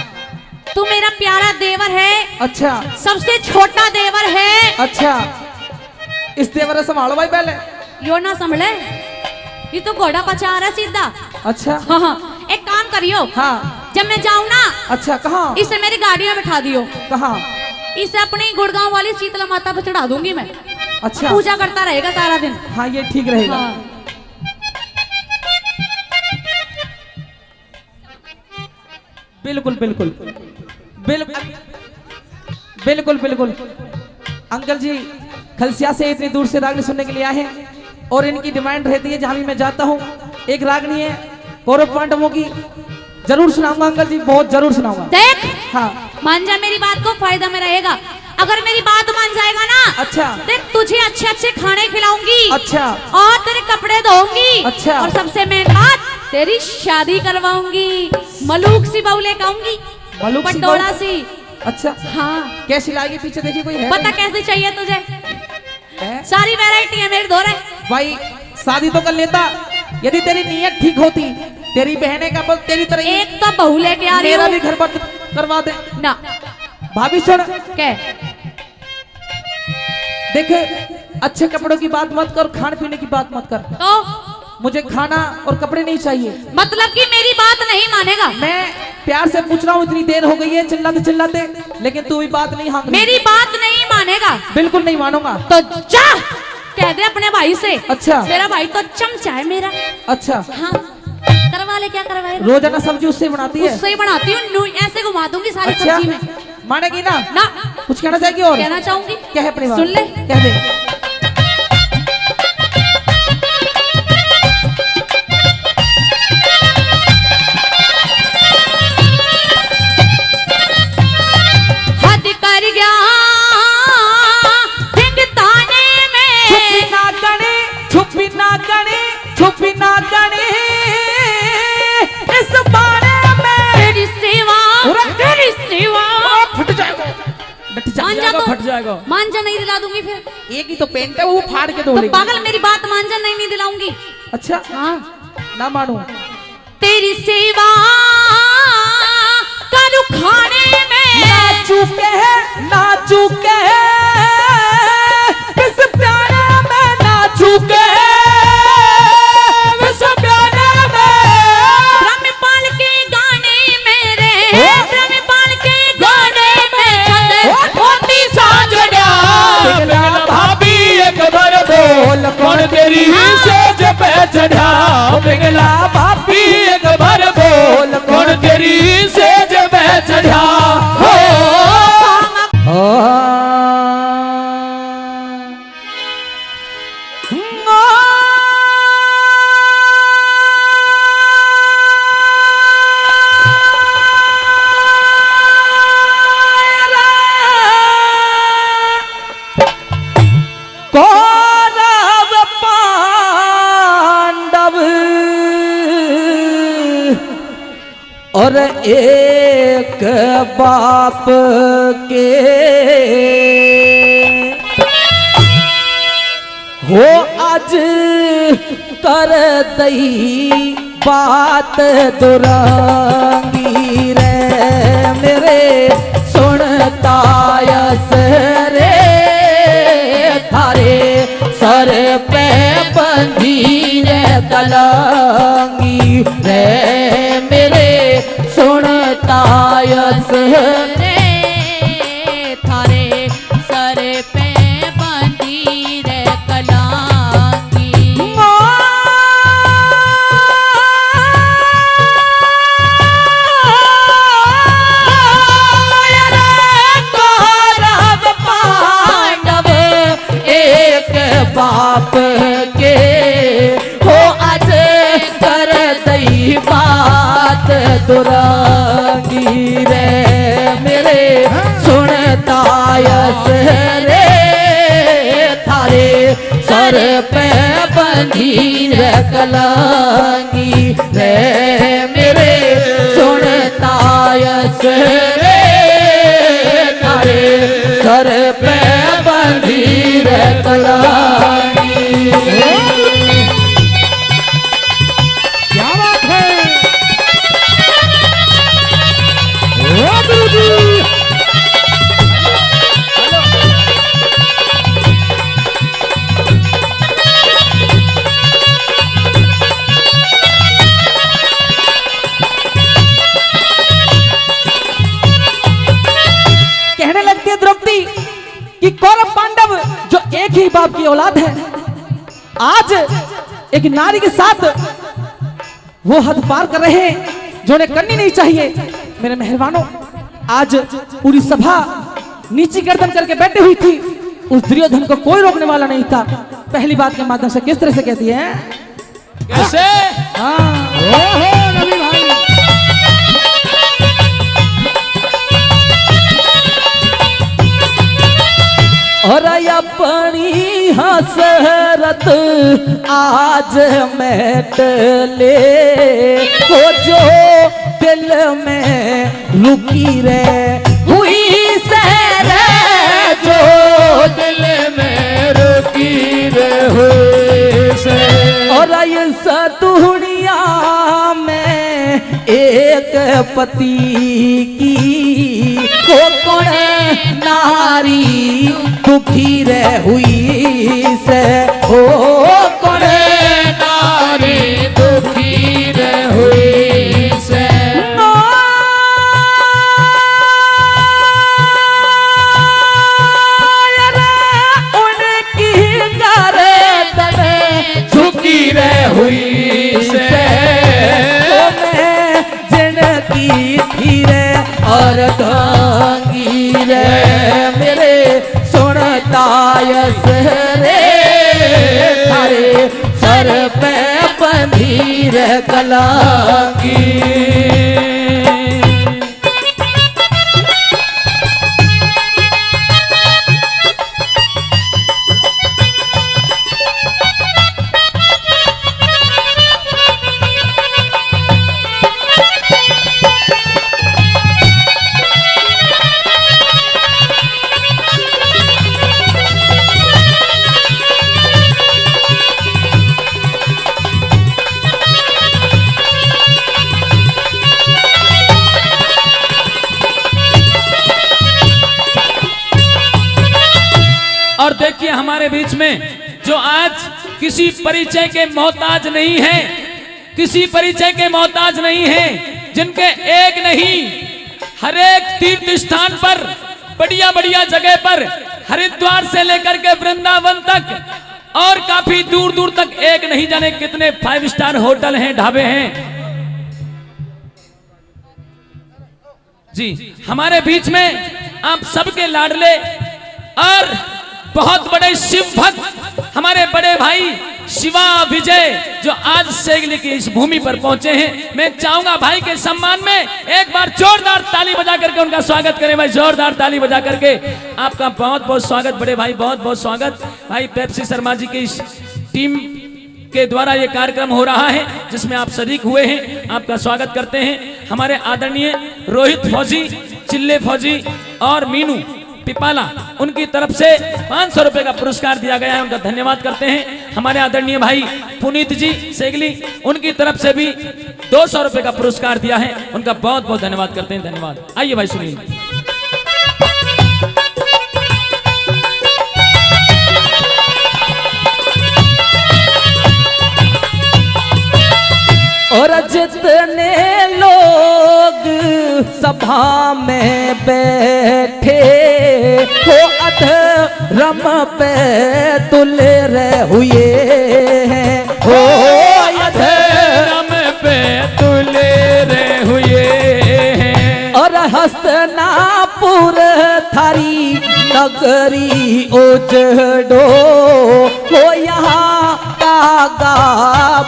तू मेरा प्यारा देवर है, अच्छा सबसे छोटा देवर है। अच्छा, इस देवर से संभालो भाई पहले। यो ना संभले, ये तो घोड़ा पचा रहा सीधा। अच्छा हाँ हाँ, एक काम करियो, हाँ जब मैं जाऊँ ना अच्छा, कहाँ इसे मेरी गाड़ी में बैठा दियो, कहाँ? इसे अपनी गुड़गांव वाली शीतला माता पे चढ़ा दूंगी मैं, अच्छा पूजा करता रहेगा सारा दिन। हाँ ये ठीक रहेगा। हाँ। बिल्कुल बिल्कुल बिल्कुल बिल्कुल बिल्कुल। अंकल जी खलसिया से इतनी दूर से रागनी सुनने के लिए आए हैं और इनकी डिमांड रहती है जहां भी मैं जाता हूं एक रागनी है कौरव पांडवों की, जरूर सुनाऊंगा अंकल जी, बहुत जरूर सुनाऊंगा। देख हाँ मान जा मेरी बात को, फायदा में रहेगा अगर मेरी बात मान जाएगा ना। अच्छा देख तुझे अच्छे अच्छे खाने खिलाऊंगी, अच्छा और तेरे कपड़े धोऊंगी, अच्छा। और सबसे मेन बात तेरी शादी करवाऊंगी, मलूक सी बहू लेकर आऊंगी, मलूक सी पटोला बहू? सी। अच्छा हाँ कैसी लाएगी पीछे देखिए कोई है? पता कैसी चाहिए तुझे? है? सारी वैरायटी है मेरे दौरे। भाई शादी तो कर लेता यदि तेरी नीयत ठीक होती, तेरी बहने का बल तेरी तरह ही एक तो बहू लेके आ रही मेरा भी हूँ घर पर करवा दे। ना। भाभी सुन, क्या देख अच्छे कपड़ों की बात मत कर, खाने पीने की बात मत कर, तो मुझे खाना और कपड़े नहीं चाहिए। मतलब कि मेरी बात नहीं मानेगा? मैं प्यार से पूछ रहा हूँ, इतनी देर हो गई है चिल्लाते चिल्लाते, लेकिन तू भी बात नहीं हाँ मेरी बात नहीं मानेगा? बिल्कुल नहीं मानूंगा। तो जा कह दे अपने भाई से। अच्छा मेरा भाई तो चमचा है मेरा। अच्छा हाँ करवा ले, क्या करवाएगा? रोजाना सब्जी उससे बनाती है? उससे ही बनाती हूँ, ऐसे घुमा दूंगी सारी अच्छा सब्जी में। मानेगी ना? ना कुछ कहना चाहेगी और? कहना चाहूंगी। क्या है अपनी बात? सुन ले। कह दे। हद कर गया ताने में, छुपी ना गणे, छुपी ना गणे, छुपी ना गणे इस बारे में तेरी सेवा, तेरी सेवा। फट जाएगा, डट मान जा जाएगा, तो फट जाएगा। मान जा, नहीं दिला दूंगी फिर। एक ही तो पेंट है वो फाड़ के तो दौड़ेगी। पागल मेरी बात मान जा, नहीं दिलाऊंगी। अच्छा हाँ ना मानू। तेरी सेवा करूं खाने में, ना चूके है, ना चूके है इस प्यारे में, ना चूके इस प्यारे में। ब्रह्मपाल के गाने मेरे, ब्रह्मपाल के गाने में होती साजड़ा। भाभी एक बार बोल कौन तेरी सेज पे चढ़ा, पिघला भाभी एक बार बोल कौन तेरी सेज पे चढ़ा। कौरव पांडव और एक बाप के हो आज कर दई बात दुरांगी। तायस रे थारे सर पे बंधी रे कलंगी रे मेरे सुन तायस रे थारे सर पे बंधी रे कलांगी कौरव पांडव एक बाप के हो आज कर दई बात दुरांगी रे मेरे सुन तायस रे थारे सर पे बंधी रे कलंगी रे मेरे सुन तायस रे थारे सर पे बंधी रे कलंगी क्या बात है ओ गुरुजी कहने लगती है द्रौपदी कि कौरव पांडव जो एक ही बाप की औलाद है आज एक नारी के साथ वो हद पार कर रहे हैं जो उन्हें करनी नहीं चाहिए। मेरे मेहरबानों आज पूरी सभा नीची गर्दन करके बैठी हुई थी, उस दुर्योधन को कोई रोकने वाला नहीं था। पहली बात के माध्यम से किस तरह से कहती है कैसे? हाँ ओहो रवि भाई और अपनी हसरत आज मैट ले वो जो दिल में रुकी रे हुई सहर जो दिल में रुकी रे हुई से और इस दुनिया में एक पति की को कौन नारी दुखी रे हुई से ओ कौन नारी दुखी रे हुई से उनकी गर्दन झुकी रे हुई से जिनकी थी रे और धांगी रे मेरे सुन तायस रे थारे सर पे बंधी रे कलंगी और देखिए हमारे बीच में जो आज किसी परिचय के मोहताज नहीं है, किसी परिचय के मोहताज नहीं है, जिनके एक नहीं हर एक तीर्थ स्थान पर बढ़िया बढ़िया जगह पर हरिद्वार से लेकर के वृंदावन तक और काफी दूर दूर तक एक नहीं जाने कितने 5 स्टार होटल हैं, ढाबे हैं। जी हमारे बीच में आप सबके लाडले और बहुत बड़े शिव भक्त हमारे बड़े भाई शिवा विजय जो आज सेगली की इस भूमि पर पहुंचे हैं। मैं चाहूंगा भाई के सम्मान में एक बार जोरदार ताली बजा करके उनका स्वागत करें। भाई जोरदार ताली बजा करके आपका बहुत बहुत स्वागत बड़े भाई, बहुत बहुत स्वागत भाई। पेप्सी शर्मा जी की इस टीम के द्वारा ये कार्यक्रम हो रहा है जिसमें आप शरीक हुए हैं, आपका स्वागत करते हैं। हमारे आदरणीय रोहित फौजी, चिल्ले फौजी और मीनू पिपाला उनकी तरफ से 500 रुपए का पुरस्कार दिया गया है, उनका धन्यवाद करते हैं। हमारे आदरणीय भाई पुनीत जी सेगली उनकी तरफ से भी 200 रुपए का पुरस्कार दिया है, उनका बहुत बहुत धन्यवाद करते हैं। धन्यवाद। आइए भाई सुनिए। जितने लोग सभा में बैठे हो अधर्म पे तुल रहे हुए हैं, हो अधर्म पे तुले रे हुए हैं। और हस्तनापुर थारी नगरी उजड़ो हो यहाँ कागा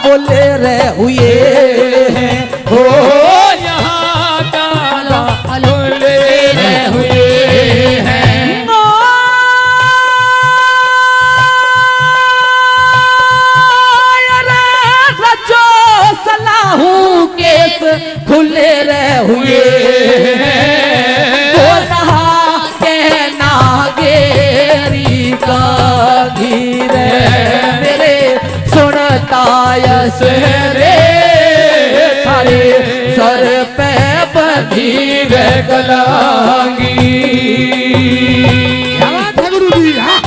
बोल रहे हुए हैं, हो यहाँ का तुले रे हुए हैं। केस खुले रहे हुए हो रहा के नागेरी का धीरे मेरे सुनता यस रे थारे सर पे बंधी रे कलांगी। क्या बात है गुरु जी। हाँ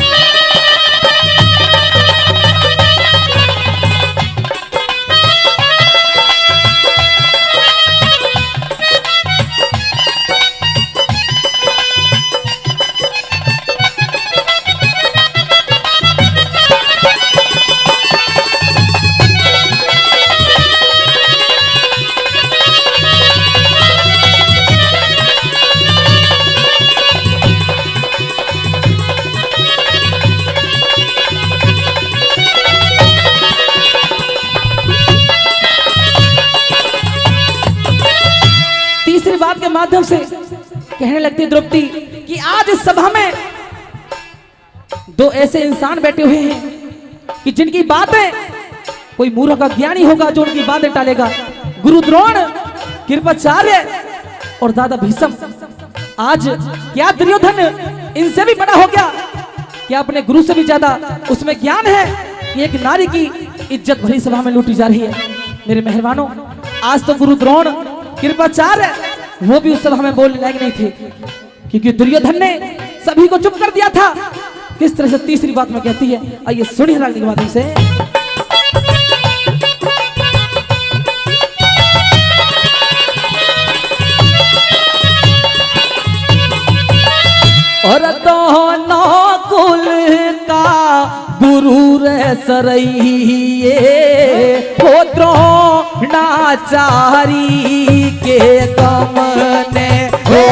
तीसरी बात के माध्यम से कहने लगती द्रौपदी कि आज इस सभा में दो ऐसे इंसान बैठे हुए हैं कि जिनकी बातें कोई मूर्ख का ज्ञानी होगा जो उनकी बातें टालेगा। गुरु द्रोण, कृपाचार्य और दादा भीष्म। आज क्या दुर्योधन इनसे भी बड़ा हो गया? क्या अपने गुरु से भी ज्यादा उसमें ज्ञान है कि एक नारी की इज्जत भरी सभा में लूटी जा रही है? मेरे मेहरबानों, आज तो गुरु द्रोण, कृपाचार्य वो भी उस सभा में बोलने लायक नहीं थे, क्योंकि दुर्योधन ने सभी को चुप कर दिया था। किस तरह से तीसरी बात में कहती है, आइए सुनिए रागनी के माध्यम से। और दोनों कुल का गुरु रे सरइए हो द्रोणाचारी के गमने, हो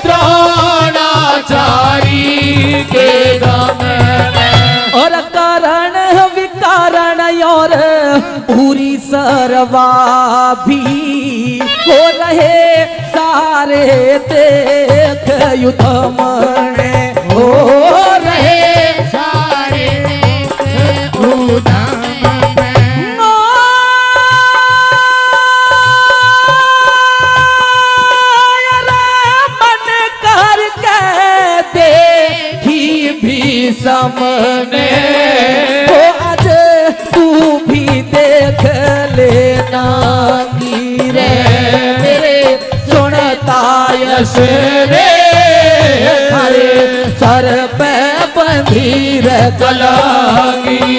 द्रोणाचारी के गमने। और करण विकरण और पूरी सरवा भी हो रहे सारे देख युद्ध मने, हो रहे सारे उदाम मन करके देखी भी सामने, हो आज तू भी देख लेना रे मेरे सुनता यस रे हरे सर पे बंधी रे कलांगी।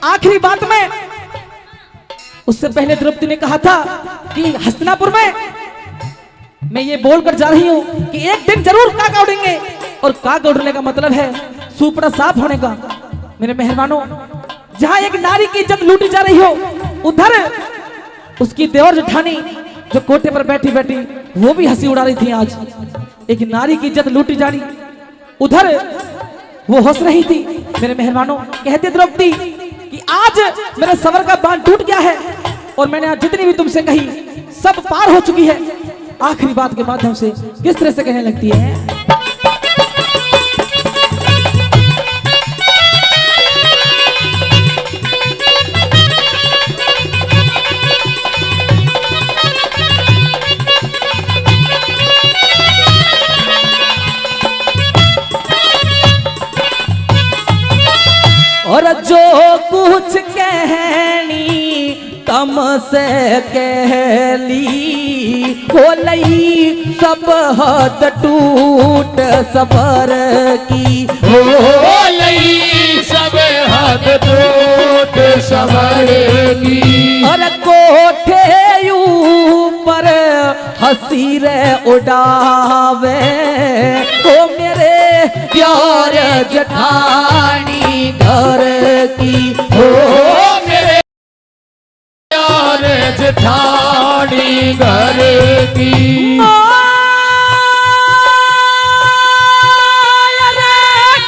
आखिरी बात में उससे पहले द्रौपदी ने कहा था कि हस्तिनापुर में मैं ये बोलकर जा रही हूँ कि एक दिन जरूर काका उड़ेंगे, और काका उड़ने का मतलब है सुपड़ा साफ होने का। मेरे मेहरबानों, जहाँ एक नारी की इज्जत लूटी जा रही हो, उधर उसकी देवर जेठानी जो कोटे पर बैठी बैठी वो भी हंसी उड़ा रही थी। आज एक नारी की इज्जत लूटी जा रही, उधर वो हंस रही थी। मेरे मेहरबानों, कहते द्रौपदी कि आज मेरे सबर का बांध टूट गया है, और मैंने आज जितनी भी तुमसे कही सब पार हो चुकी है, आखिरी बात के माध्यम से किस तरह से कहने लगती है। और जो कुछ कहनी तम से कहली, खोलई सब हद टूट सबर की, होलई सब हद टूट सबर की। और कोठे ऊपर हंसी रे उड़ावे, ओ मेरे प्यार जठानी घर की, हो मेरे प्यार जेठानी घर की।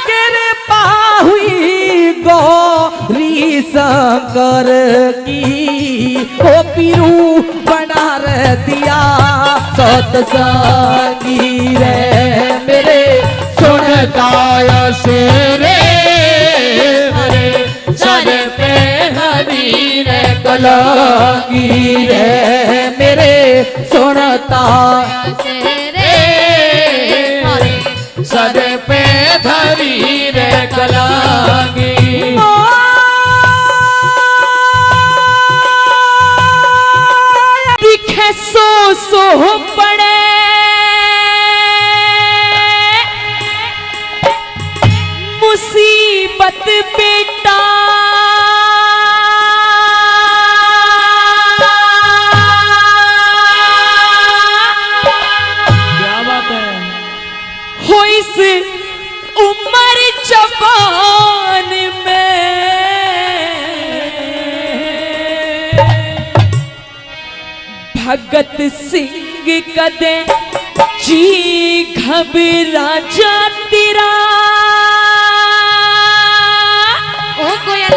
कृपा हुई गौरी शंकर की, ओ पीरू बना रे दिया सतसंगी रे मेरे सुनता रे सर पे हरी रे कलंगी रे मेरे सुनता सर पे धरी रे कलांगी। दिखे सो सो पड़े मुसीबत बेटा, क्या बात है। हो इस उम्र जवान में भगत सिंह कदे जी घबरा जा तेरा, ओ कोयल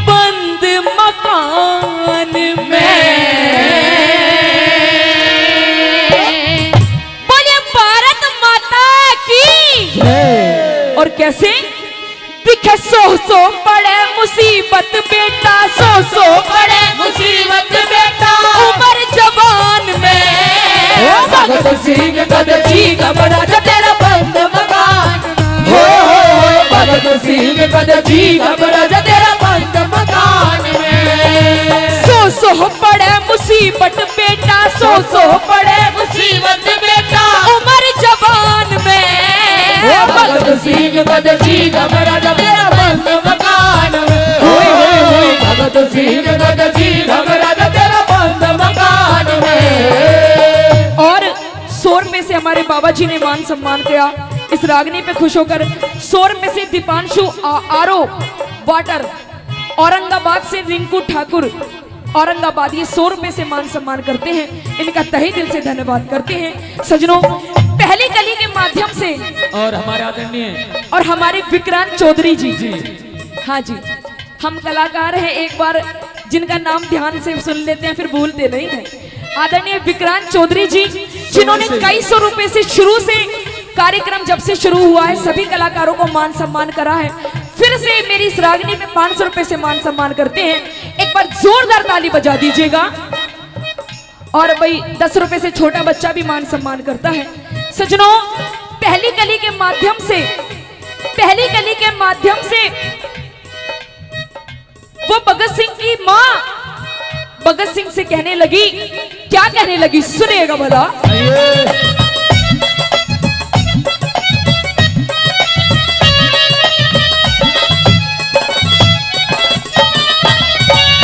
बंद मकान में। बोले भारत माता की। और कैसे दिखे सो सो पड़े मुसीबत बेटा, सो सो पड़े मुसीबत बेटा उम्र जवान में। भगत सिंह कद जी घबरा जा तेरा बंद मकान, हो भगत सिंह कद जी घबरा जा तेरा बंद मकान में। सो पड़े मुसीबत बेटा, सो पड़े मुसीबत बेटा उम्र जवान में। भगत सिंह कद जी घबरा जा तेरा बंद मकान में। भगत सिंह कद जी घबरा जा तेरा बंद मकान में। और 100 रुपए से हमारे बाबा जी ने मान सम्मान किया। इस रागनी पे खुश होकर 100 रुपए से दीपांशु आरो वाटर, औरंगाबाद से रिंकू ठाकुर औरंगाबाद, ये 100 रुपए से मान सम्मान करते हैं। इनका तहे दिल से धन्यवाद करते हैं। सजनों, पहली कली के माध्यम से और हमारे आदरणीय और हमारे विक्रांत चौधरी जी, हाँ जी, हम कलाकार हैं, एक बार जिनका नाम ध्यान से सुन लेते हैं फिर भूलते नहीं हैं। आदरणीय विक्रांत चौधरी जी, जिन्होंने कई सौ रुपए से शुरू से कार्यक्रम जब से शुरू हुआ है सभी कलाकारों को मान सम्मान करा है। फिर से मेरी इस रागनी में 500 रुपए से मान सम्मान करते हैं। एक बार जोरदार ताली बजा दीजिएगा। और भाई 10 रुपए से छोटा बच्चा भी मान सम्मान करता है। सजनों, पहली कली के माध्यम से वो भगत सिंह की मां भगत सिंह से कहने लगी, क्या कहने लगी सुनिएगा भला।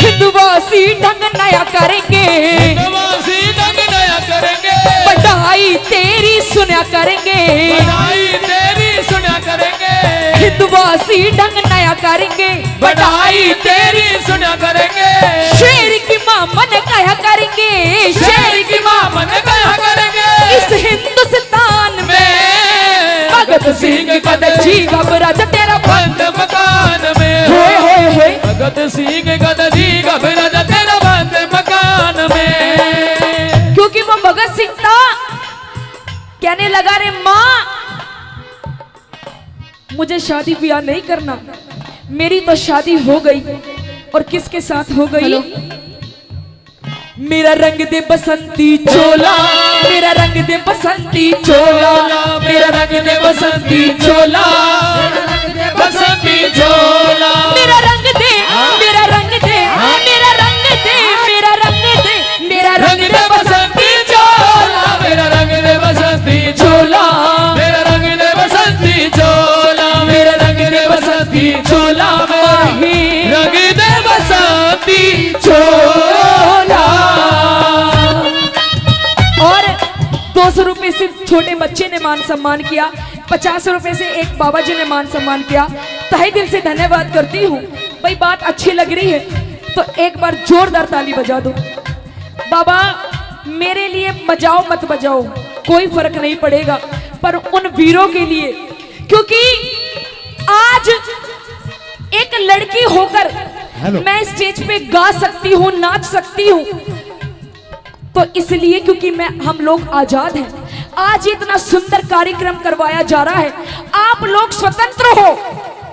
हिंदवासी ढंग नया करेंगे, बढ़ाई तेरी सुना करेंगे, हिंदवासी ढंग नया करेंगे, बढ़ाई तेरी सुना करेंगे। शेर की मां मन कहा करेंगे, शेर की मां मन कहा करेंगे। इस हिंदुस्तान में भगत सिंह कद जी घबरा जा तेरा बंद मकान में। होए भगत सिंह कद जी घबरा जा तेरा बंद मकान में। कहने लगा, रे माँ मुझे शादी ब्याह नहीं करना, मेरी तो शादी हो गई। और किसके साथ हो गई? मेरा रंग दे बसंती चोला, मेरा रंग दे बसंती चोला, मेरा रंग दे बसंती चोला, बसंती झोला, मेरा रंग दे, मेरा रंग दे, मेरा रंग दे, मेरा रंग दे, मेरा रंग दे बसंती झोला, मेरा रंग दे बसंती झोला, मेरा रंग दे बसंती झोला, मेरा रंग दे बसंती झोला, मेरा रंग दे बसंती झोला। और 200 रुपए से छोटे बच्चे ने मान सम्मान किया, 50 रुपए से एक बाबा जी ने मान सम्मान किया। तहे दिल से धन्यवाद करती हूँ। भाई बात अच्छी लग रही है तो एक बार जोरदार ताली बजा दो। बाबा मेरे लिए बजाओ मत बजाओ कोई फर्क नहीं पड़ेगा, पर उन वीरों के लिए, क्योंकि आज एक लड़की होकर मैं स्टेज पे गा सकती हूँ, नाच सकती हूँ, तो इसलिए क्योंकि हम लोग आजाद हैं। आज इतना सुंदर कार्यक्रम करवाया जा रहा है, आप लोग स्वतंत्र हो,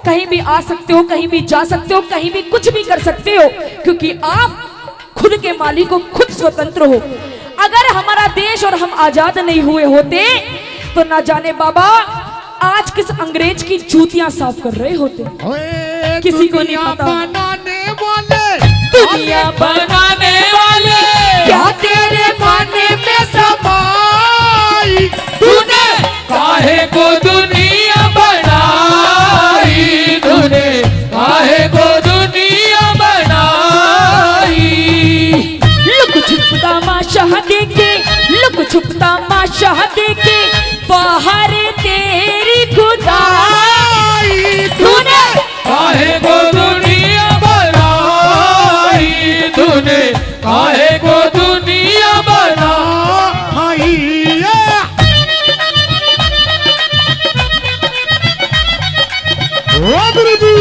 कहीं भी आ सकते हो, कहीं भी जा सकते हो, कहीं भी कुछ भी कर सकते हो, क्योंकि आप खुद के मालिक हो, खुद स्वतंत्र हो। अगर हमारा देश और हम आजाद नहीं हुए होते तो ना जाने बाबा आज किस अंग्रेज की जूतियां साफ कर रहे होते। किसी को नहीं पता। बनाने वाले, दुनिया बनाने वाले क्या तेरे खाने में समाई, तूने काहे को दुनिया बनाई, तूने काहे को दुनिया बनाई। लुक छुपता माशा देखे, लुक छुपता माशा देखे, बाहर तेरी खुदाई, तूने काहे को दुनिया बनाई, तूने काहे को दुनिया बनाई। ओ गुरुजी,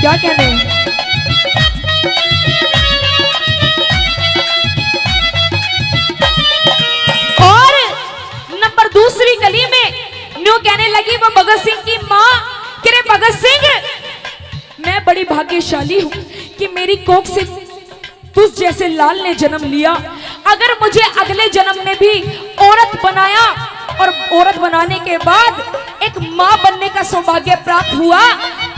क्या कहने हैं? और नंबर दूसरी गली में न्यू कहने लगी वो भगत सिंह की माँ, कि रे भगत सिंह मैं बड़ी भाग्यशाली हूँ कि मेरी कोख से तुझ जैसे लाल ने जन्म लिया। अगर मुझे अगले जन्म में भी औरत बनाया और औरत बनाने के बाद एक माँ बनने का सौभाग्य प्राप्त हुआ,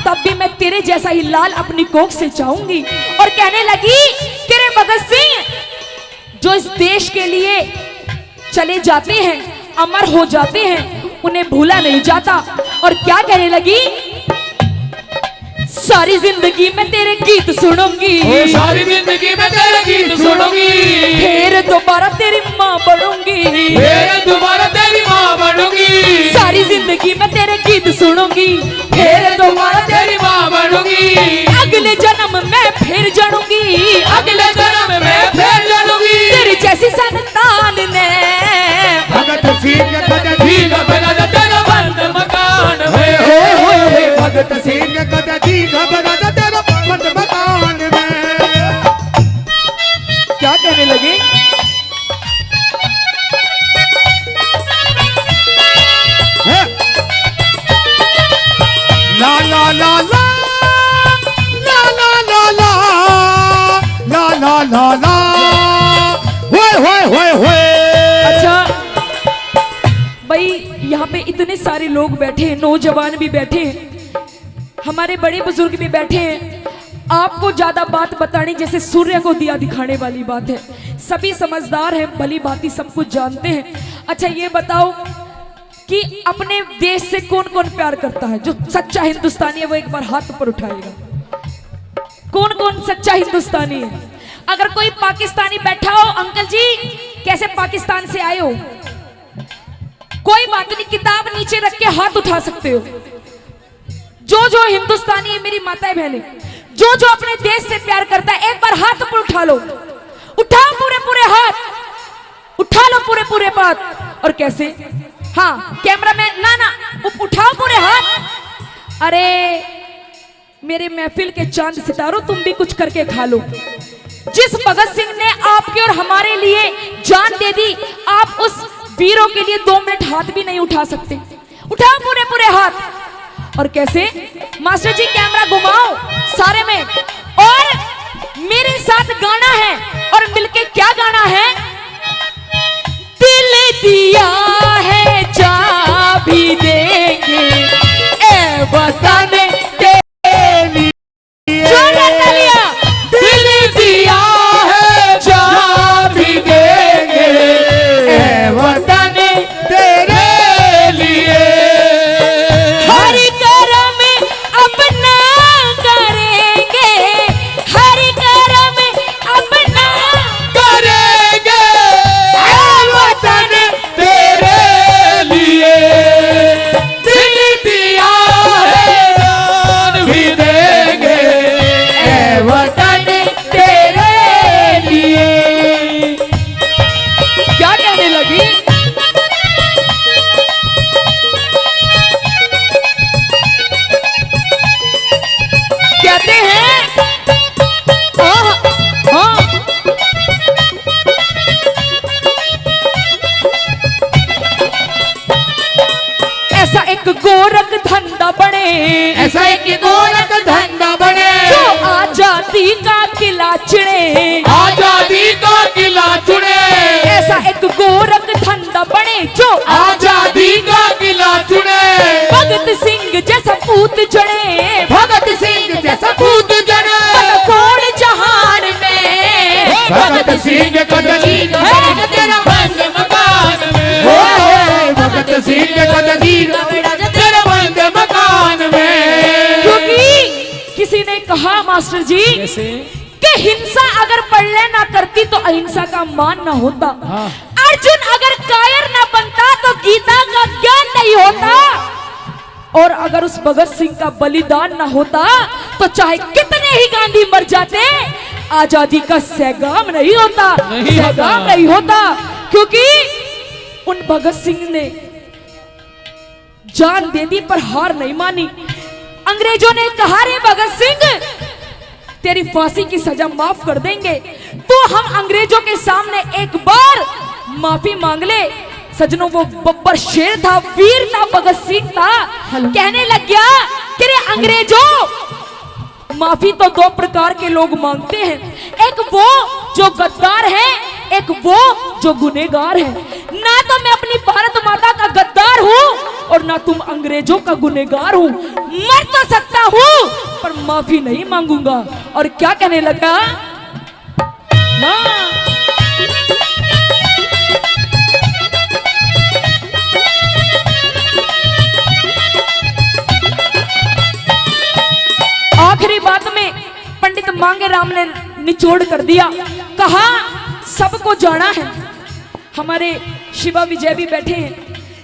तब भी मैं तेरे जैसा ही लाल अपनी कोख से चाहूंगी। और कहने लगी कि रे भगत सिंह जो इस देश के लिए चले जाते हैं, अमर हो जाते हैं, उन्हें भूला नहीं जाता। और क्या कहने लगी? सारी जिंदगी मैं तेरे गीत सुनूंगी, सारी जिंदगी में तेरे गीत सुनूंगी, फिर दोबारा तेरी माँ बनूंगी, फिर दोबारा तेरी माँ बनूंगी। सारी जिंदगी मैं तेरे गीत सुनूंगी, फिर दोबारा तेरी माँ बनूंगी, अगले जन्म में फिर जनूंगी, अगले जन्म में फिर जनूंगी। तेरी जैसी संतान ने भगत सिंह कद ठीक बना दे तेरा बंद मकान में, भगत सिंह कद ठीक बना दे तेरा बंद मकान में। क्या कहने लगे? ला ला ला ला ला ला ला ला ला ला ला ला होए होए होए होए। अच्छा भाई यहाँ पे इतने सारे लोग बैठे हैं, नौजवान भी बैठे हैं, हमारे बड़े बुजुर्ग भी बैठे हैं। आपको ज्यादा बात बतानी जैसे सूर्य को दिया दिखाने वाली बात है। सभी समझदार हैं, भली भांति सब कुछ जानते हैं। अच्छा ये बताओ कि अपने देश से कौन कौन प्यार करता है? जो सच्चा हिंदुस्तानी है वो एक बार हाथ ऊपर उठाएगा। कौन कौन सच्चा हिंदुस्तानी है? अगर कोई पाकिस्तानी बैठा हो, अंकल जी कैसे पाकिस्तान से आए हो? कोई बात नहीं, किताब नीचे रख के हाथ उठा सकते हो। जो हिंदुस्तानी है मेरी माताएं बहनें, जो अपने देश से प्यार करता है, एक बार हाथ ऊपर उठा लो, उठाओ पूरे पूरे हाथ, उठा लो पूरे पूरे हाथ। और कैसे? हाँ कैमरा मैन, ना उठाओ पूरे हाथ। अरे मेरे महफिल के चांद सितारों, तुम भी कुछ करके खा लो। जिस भगत सिंह ने आपके और हमारे लिए जान दे दी, आप उस वीरों के लिए 2 मिनट हाथ भी नहीं उठा सकते। उठाओ पूरे पूरे हाथ। और कैसे मास्टर जी, कैमरा घुमाओ सारे में, और मेरे साथ गाना है, और मिलके क्या गाना है? दिल दिया है चाबी देंगे ए वतन तेरी। जोरदार तालियां। दिल दिया है चाबी देंगे ए वतन तेरे लिए। हर कर्म अपना करेंगे, हर कर्म अपना करेंगे ए वतन तेरे लिए। दिल दिया है जान भी देंगे ए वतन तेरे लिए। क्या कहने लगी? कहते हैं हाँ, हाँ। ऐसा एक गोरख धंधा बने, ऐसा एक गोरख धंधा बने जो आजादी का किला चिड़े। आजादी का किला चुने। ऐसा एक गोरख धंधा बने जो आजादी का किला चुने। भगत सिंह जैसा पूत जड़े, भगत सिंह जैसा पूत जने। कोण जहान में भगत सिंह को जलील है तेरा बंद मकान में। हो भगत सिंह को जलील तेरा बंद मकान में। क्योंकि किसी ने कहा मास्टर जी कि हिंसा अगर पढ़ले ना करती तो अहिंसा का मान ना होता। अर्जुन अगर कायर ना बनता तो गीता का ज्ञान नहीं होता, और अगर उस भगत सिंह का बलिदान ना होता तो चाहे कितने ही गांधी मर जाते, आजादी का सैगाम नहीं होता, सैगाम नहीं होता। क्योंकि उन भगत सिंह ने जान दे दी पर हार नहीं मानी। अंग्रेजों ने कहा, रे भगत सिंह तेरी फांसी की सजा माफ कर देंगे, तो हम अंग्रेजों के सामने एक बार माफी मांग ले। सजनों, वो बब्बर शेर था, वीर था, भगत सिंह था। कहने लग गया कि रे अंग्रेजों, माफी तो 2 प्रकार के लोग मांगते हैं, एक वो जो गद्दार है, एक वो जो गुनहगार है। ना तो मैं अपनी भारत माता का गद्दार हूँ और ना तुम अंग्रेजों का गुनहगार हूँ। मर तो सकता हूँ पर माफी नहीं मांगूंगा। और क्या कहने लगा? हाँ, आखिरी बात में पंडित मांगेराम ने निचोड़ कर दिया, कहा सबको जाना है। हमारे शिवा विजय भी बैठे हैं,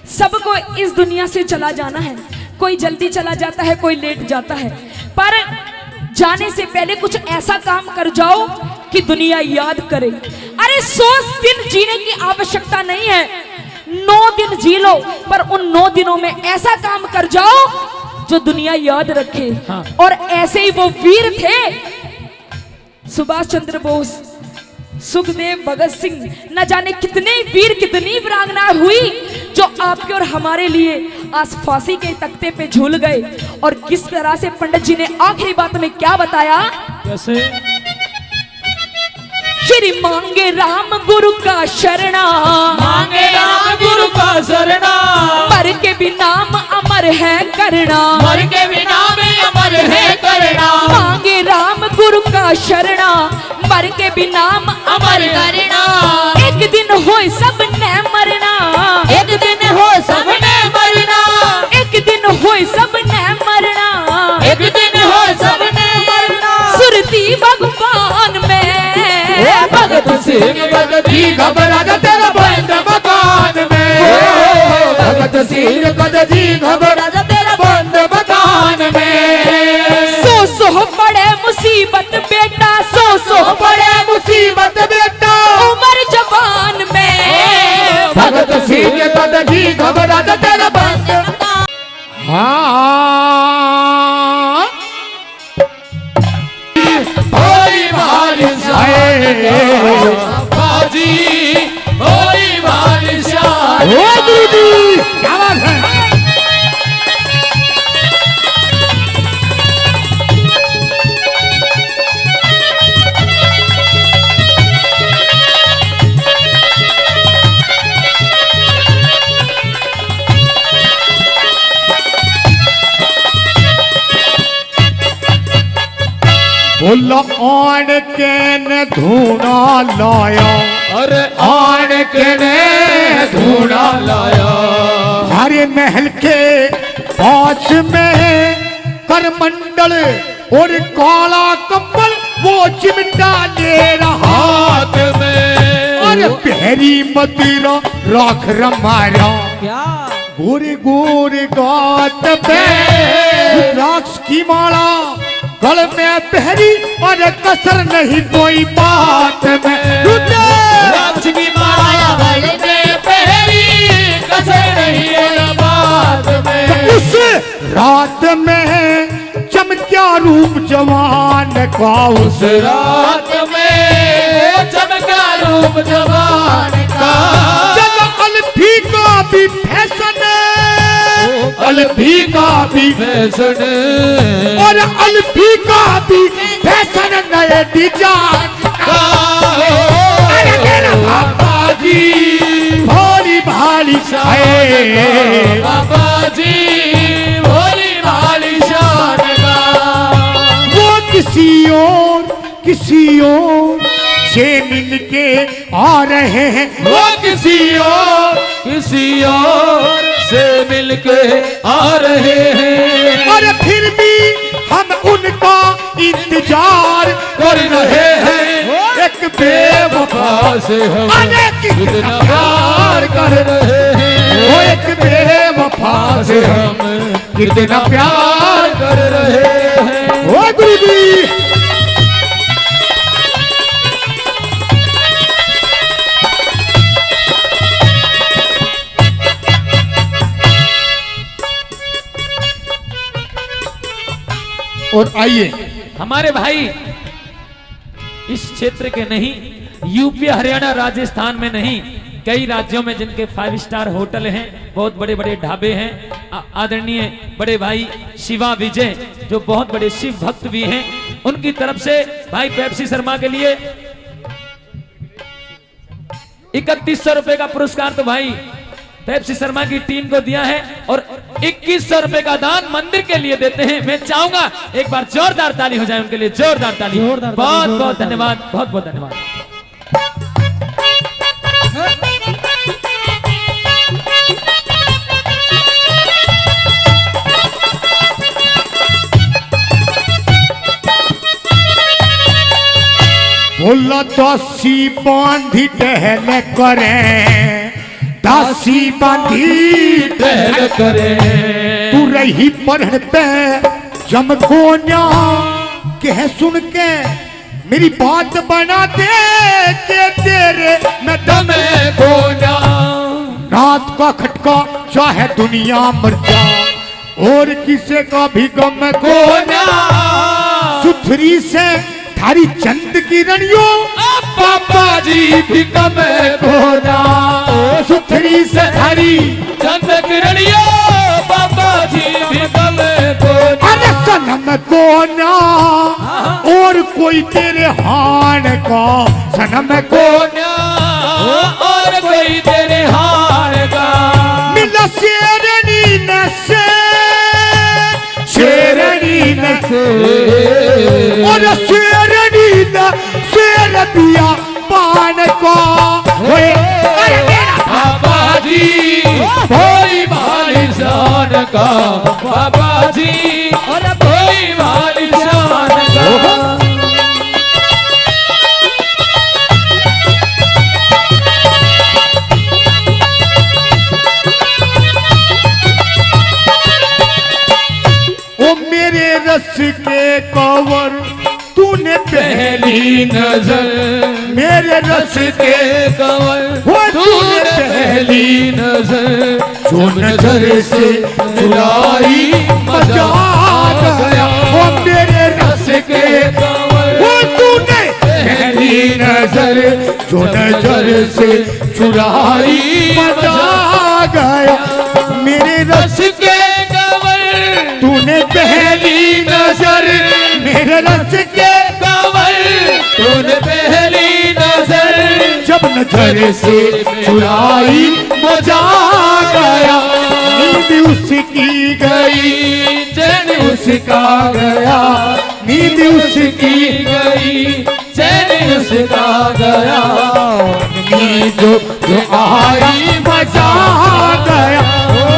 सबको इस दुनिया से चला जाना है। कोई जल्दी चला जाता है, कोई लेट जाता है, पर जाने से पहले कुछ ऐसा काम कर जाओ कि दुनिया याद करे। अरे 100 दिन जीने की आवश्यकता नहीं है, 9 दिन जी लो, पर उन 9 दिनों में ऐसा काम कर जाओ जो दुनिया याद रखे। हाँ। और ऐसे ही वो वीर थे, सुभाष चंद्र बोस, सुखदेव, भगत सिंह, न जाने कितने वीर, कितनी वीरांगना हुई जो आपके और हमारे लिए आज फांसी के तख्ते पे झूल गए। और किस तरह से पंडित जी ने आखिरी बात में क्या बताया? कैसे? श्री मांगे राम गुरु का शरणा, मांगे राम गुरु का शरणा, मर के भी नाम अमर है करना, मर के भी नाम अमर है करना। मांगे राम गुरु का शरणा, मर के भी नाम अमर करना। एक दिन हो सबने मरना, एक दिन हो सबने मरना, एक दिन हो सबने मरना, एक दिन हो सबने मरना। सुरती भगवान में भगत सिंह भगत जी घबरा जा तेरा बंद मकान में। भगत सिंह भगत जी घबरा जा तेरा बंद मकान में। सो पड़े मुसीबत बेटा, सो बड़े मुसीबत बेटा, उम्र जवान में। भगत सिंह भगत जी घबरा जा तेरा बंद मकान। हाँ, भोली भाली बोला आन के ने धूना लाया, अरे आन के ने धूना लाया, हरे महल के पास में करमंडल और काला कंबल वो चिमटा ले रहा हाथ में, और पहरी मदिरा राख रमाया, क्या गोरे गोरे गात पे रुद्राक्ष की माला, गल में पहरी और कसर नहीं कोई बात में, रुद्राक्ष की माला गले में पहरी, कसर नहीं है बात में। उस रात में चमक्या रूप जवान का, उस रात में चमका रूप जवान का, जब अल्फी का भी फैशन, अल्फी का भी फैशन, और अल्फी का भी फैशन नए डिजाइन का, अरे मेरा बाबा जी भोली भाली है, बाबा जी भोली भाली शान का, वो किसी और से मिलके आ रहे हैं, वो किसी और से मिलके आ रहे हैं, और फिर भी हम उनका इंतजार कर रहे हैं, एक बेवफा से हम अरे कितना प्यार कर रहे हैं, वो एक बेवफा से हम कितना प्यार कर रहे हैं। ओ गुरु जी, और आइए हमारे भाई इस क्षेत्र के नहीं, यूपी हरियाणा राजस्थान में नहीं, कई राज्यों में जिनके 5 स्टार होटल हैं, बहुत बड़े बड़े ढाबे हैं, आदरणीय बड़े भाई शिवा विजय जो बहुत बड़े शिव भक्त भी हैं, उनकी तरफ से भाई पेप्सी शर्मा के लिए 3100 रुपए का पुरस्कार तो भाई पेप्सी शर्मा की टीम को दिया है, और 2100 रुपए का दान मंदिर के लिए देते हैं। मैं चाहूंगा एक बार जोरदार ताली हो जाए उनके लिए, जोरदार ताली। बहुत बहुत धन्यवाद, बहुत बहुत धन्यवाद। बोला दासी बांधी टहल करें, दासी बांधी टहल करें, तू रही पढ़ पे जम गोन्या, कह सुन के मेरी बात बना दे के तेरे मैं दम गोना रात का खटका चाहे दुनिया मर जा, और किसे का भी गम गोना सुथरी से थारी चंद की रणियों, पापा जी भी कम गोना, सुथरी से थारी चंद किरणियो, पापा जी भी कम गोना, अरे सनम गोना, और कोई तेरे हान का सनम गोना, और कोई तेरे हार का मिला शेरनी न शेरनी न और शेरनी न शेर दिया पान को, अरे मेरा बाबा जी भोली भाली शान का, बाबा जी और भोली भाली शान का। ओ मेरे रस के कवर तूने पहली नजर, मेरे रस के कंवर वो तूने पहली नजर, जो नजर से चुराई मजा आ गया, वो मेरे रस के कंवर वो तूने पहली नजर, जो नजर से चुराई मजा आ गया, मेरे रस के कंवर तूने पहली नजर, मेरे रस के कंवर तूने पहली नजर, जब नजर से चुराई मजा आ गया, नींद उसकी गई चैन उसका गया, नींद उसकी गई चैन उसका गया नींद जो आई मजा आ गया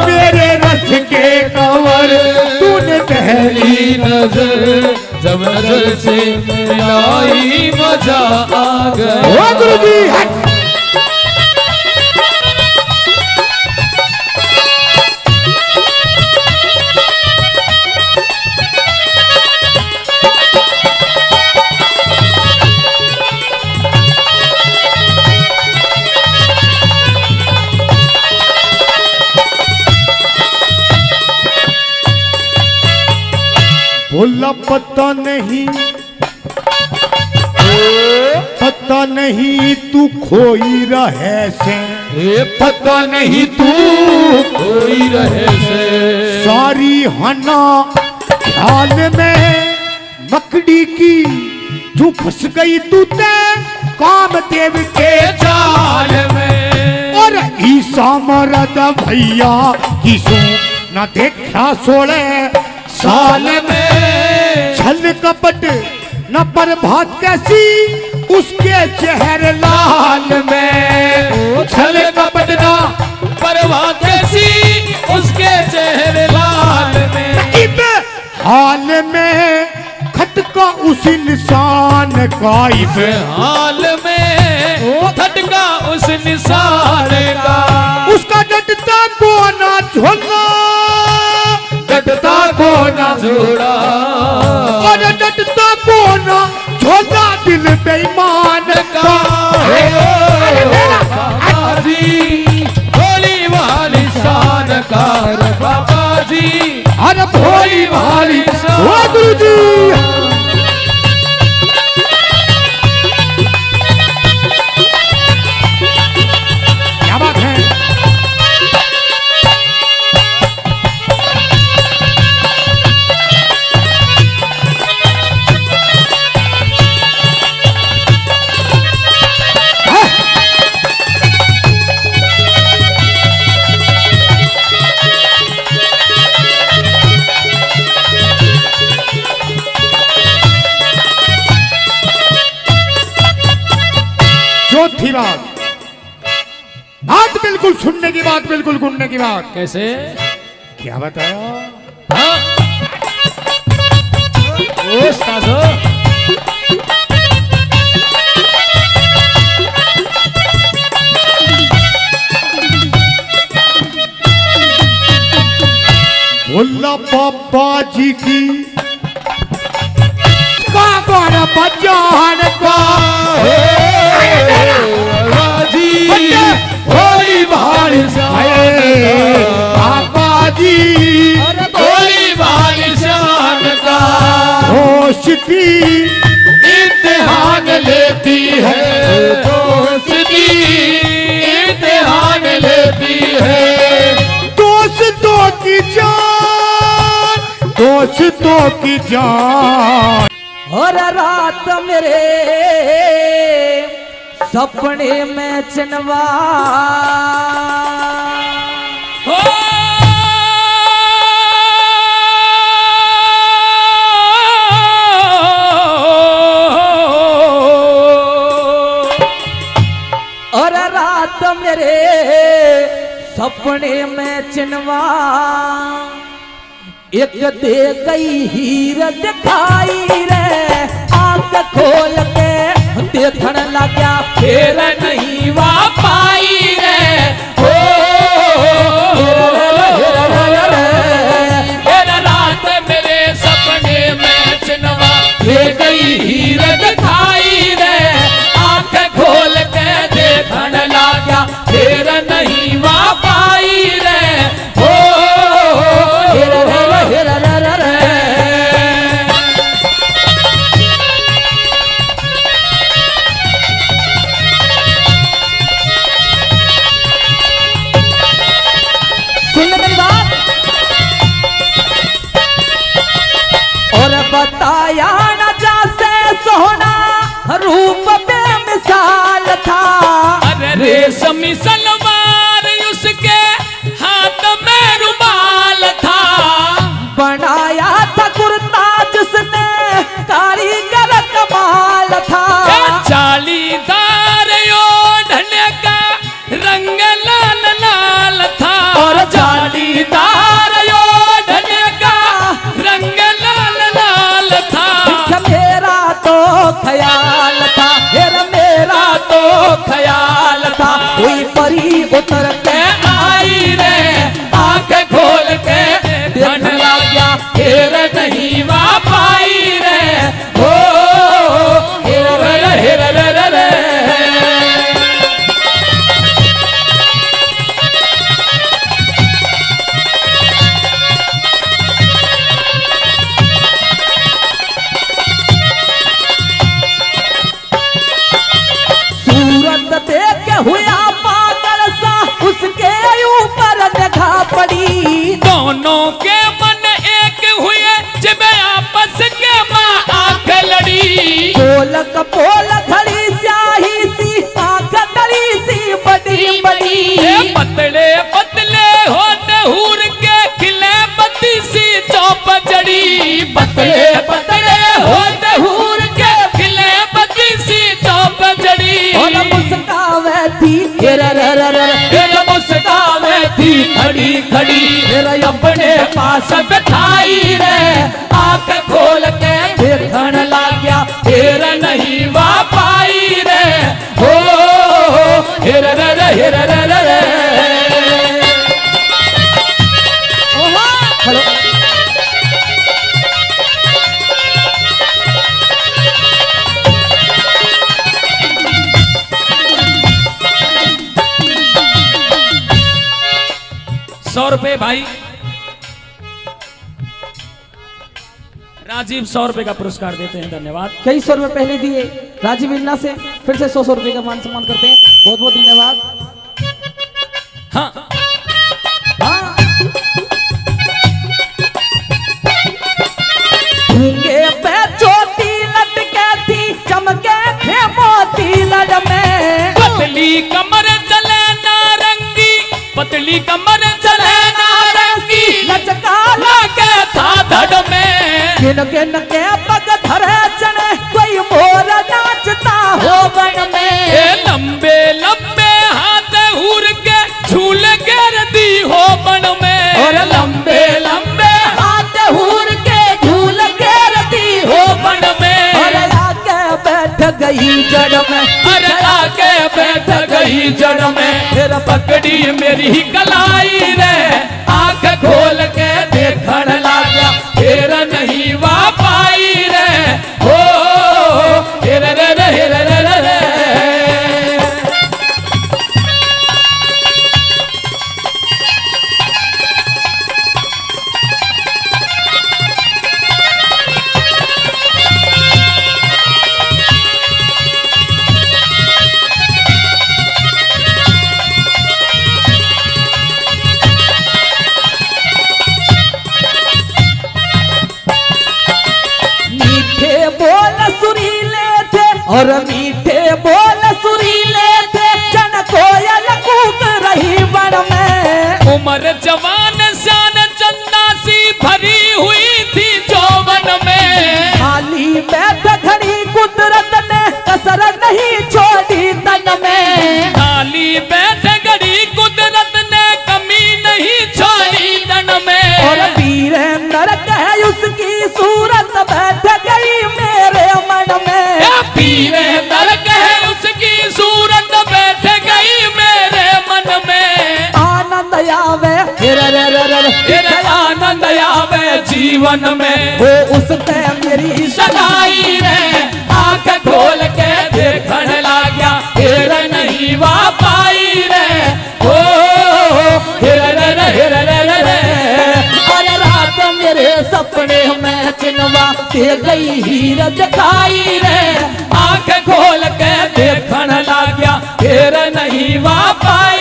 मेरे रस के कंवर तूने पहली पहली नजर जब नजर से मिलाई मजा आ गया। ओ गुरु जी हट। बोला पता नहीं तू खोई रहे से ये पता नहीं तू कोई रहे से सारी हना ख्याल में मकड़ी की जो फंस गई तू ते कामदेव के जाल में और ईसा मरद भैया किसू न देखा 16 साल में छल कपट न प्रभात कैसी उसके चेहरे लाल में छल कपट ना परवाह कैसी उसके चेहरे लाल में इब हाल में खटका उस इंसान का इब हाल में खटका उस निशान का उसका डटता को ना झोला डटता को ना जोड़ा और डटता को ना झोला दिल बेईमान का बाबा जी भोली वाली शान का बाबा जी अरे भोली भाली ओ गुरु जी क्या बात है थी बात बिल्कुल सुनने की बात बिल्कुल गुनने की बात कैसे क्या बताया हाँ? ओ साधो बोला पापा जी की कागोर बजान का भोली भाली पापा जी भोली भाली शान का दोस्ती इम्तिहान लेती है दोस्ती इम्तिहान लेती है दोस्तों की जान और रात मेरे सपने में चनवा और रात मेरे सपने में चनवा एक दे गई हीर दिखाई रे आंख खोल के देखन लग्या फिर नहीं वा पाई रे हो रात मेरे सपने में चनवा ले गई हीर दिखाई रे आंख खोल के देखन लग्या फिर नहीं वा पाई रे हो बताया न जैसे सोना रूप पे मिसाल था अरे रेशमी सलवार उसके हाथ में रुमाल था बनाया था कुर्ता जिसने देख के हुआ पागल सा, उसके ऊपर निगाह पड़ी। दोनों के मन एक हुए जब आपस के माँ आंख लड़ी। बोल कपोल खड़ी स्याही सी, आंख तड़ी सी बड़ी बड़ी। पतले पतले हो नहूर के खिले बत्ती सी चौप जड़ी। पतले पतले हो नहूर के खिले बत्ती सी चौप जड़ी। और मुस्कावे थी मुस्कावे थी खड़ी खड़ी अपने पास बिठाई रे। आंख खोल के देखन लग गया फिर नहीं वा पाई रे। हो हेर रे हेर रे। हेलो। 100 रुपए भाई राजीव 100 रुपए का पुरस्कार देते हैं। धन्यवाद। कई 100 रुपए पहले दिए राजीव इन्ना से, फिर से 100 रुपए का मान सम्मान करते हैं। बहुत बहुत धन्यवाद। हाँ हाँ। गूंगे पे चोटी लटके थी, चमके थे मोती लड़ में। पतली कमर चले नारंगी, पतली कमर चले नारंगी। लचका लगे था धड़ में। गिन गिन के पग धरे चने, कोई मोर नाचता हो बन में। ए लंबे लंबे हाथ हुर के झूल गिर दी हो बन में। और लंबे लंबे हाथ हुर के झूल गिर दी हो बन में। और आके बैठ गई जड़ में। अरे आके बैठ गई जड़ में। फिर पकड़ी मेरी कलाई रे। आंख खोल के देखन लगा फिर नहीं वा पाई रे। हो हेर रे रे हेर रे रे रे। और मीठे बोल सुरीले थे, जन कोयल कूक रही बन में। उम्र जवान शान चंदा सी भरी हुई थी जौवन में। खाली बैठ खड़ी कुदरत ने कसर नहीं छोड़ी तन में। खाली बैठ घड़ी कुदरत ने कमी नहीं छोड़ी तन में। और वीरेंद्र कहे उसकी सूरत बैठ गई मेरे मन में। वीरेंद्र कहे उसकी सूरत बैठ गई मेरे मन में। आनंद आवे फिर आनंद आवे जीवन में। वो उससे मेरी सगाई रे। आंख खोल के देखन लाग्या फिर नहीं वा पाई रे। हो हेर रे रे हेर रे रे रे। और रात मेरे सपने में चिनवा दे गई हीर दिखाई रे। आंख खोल के देखन लाग्या फिर नहीं वा पाई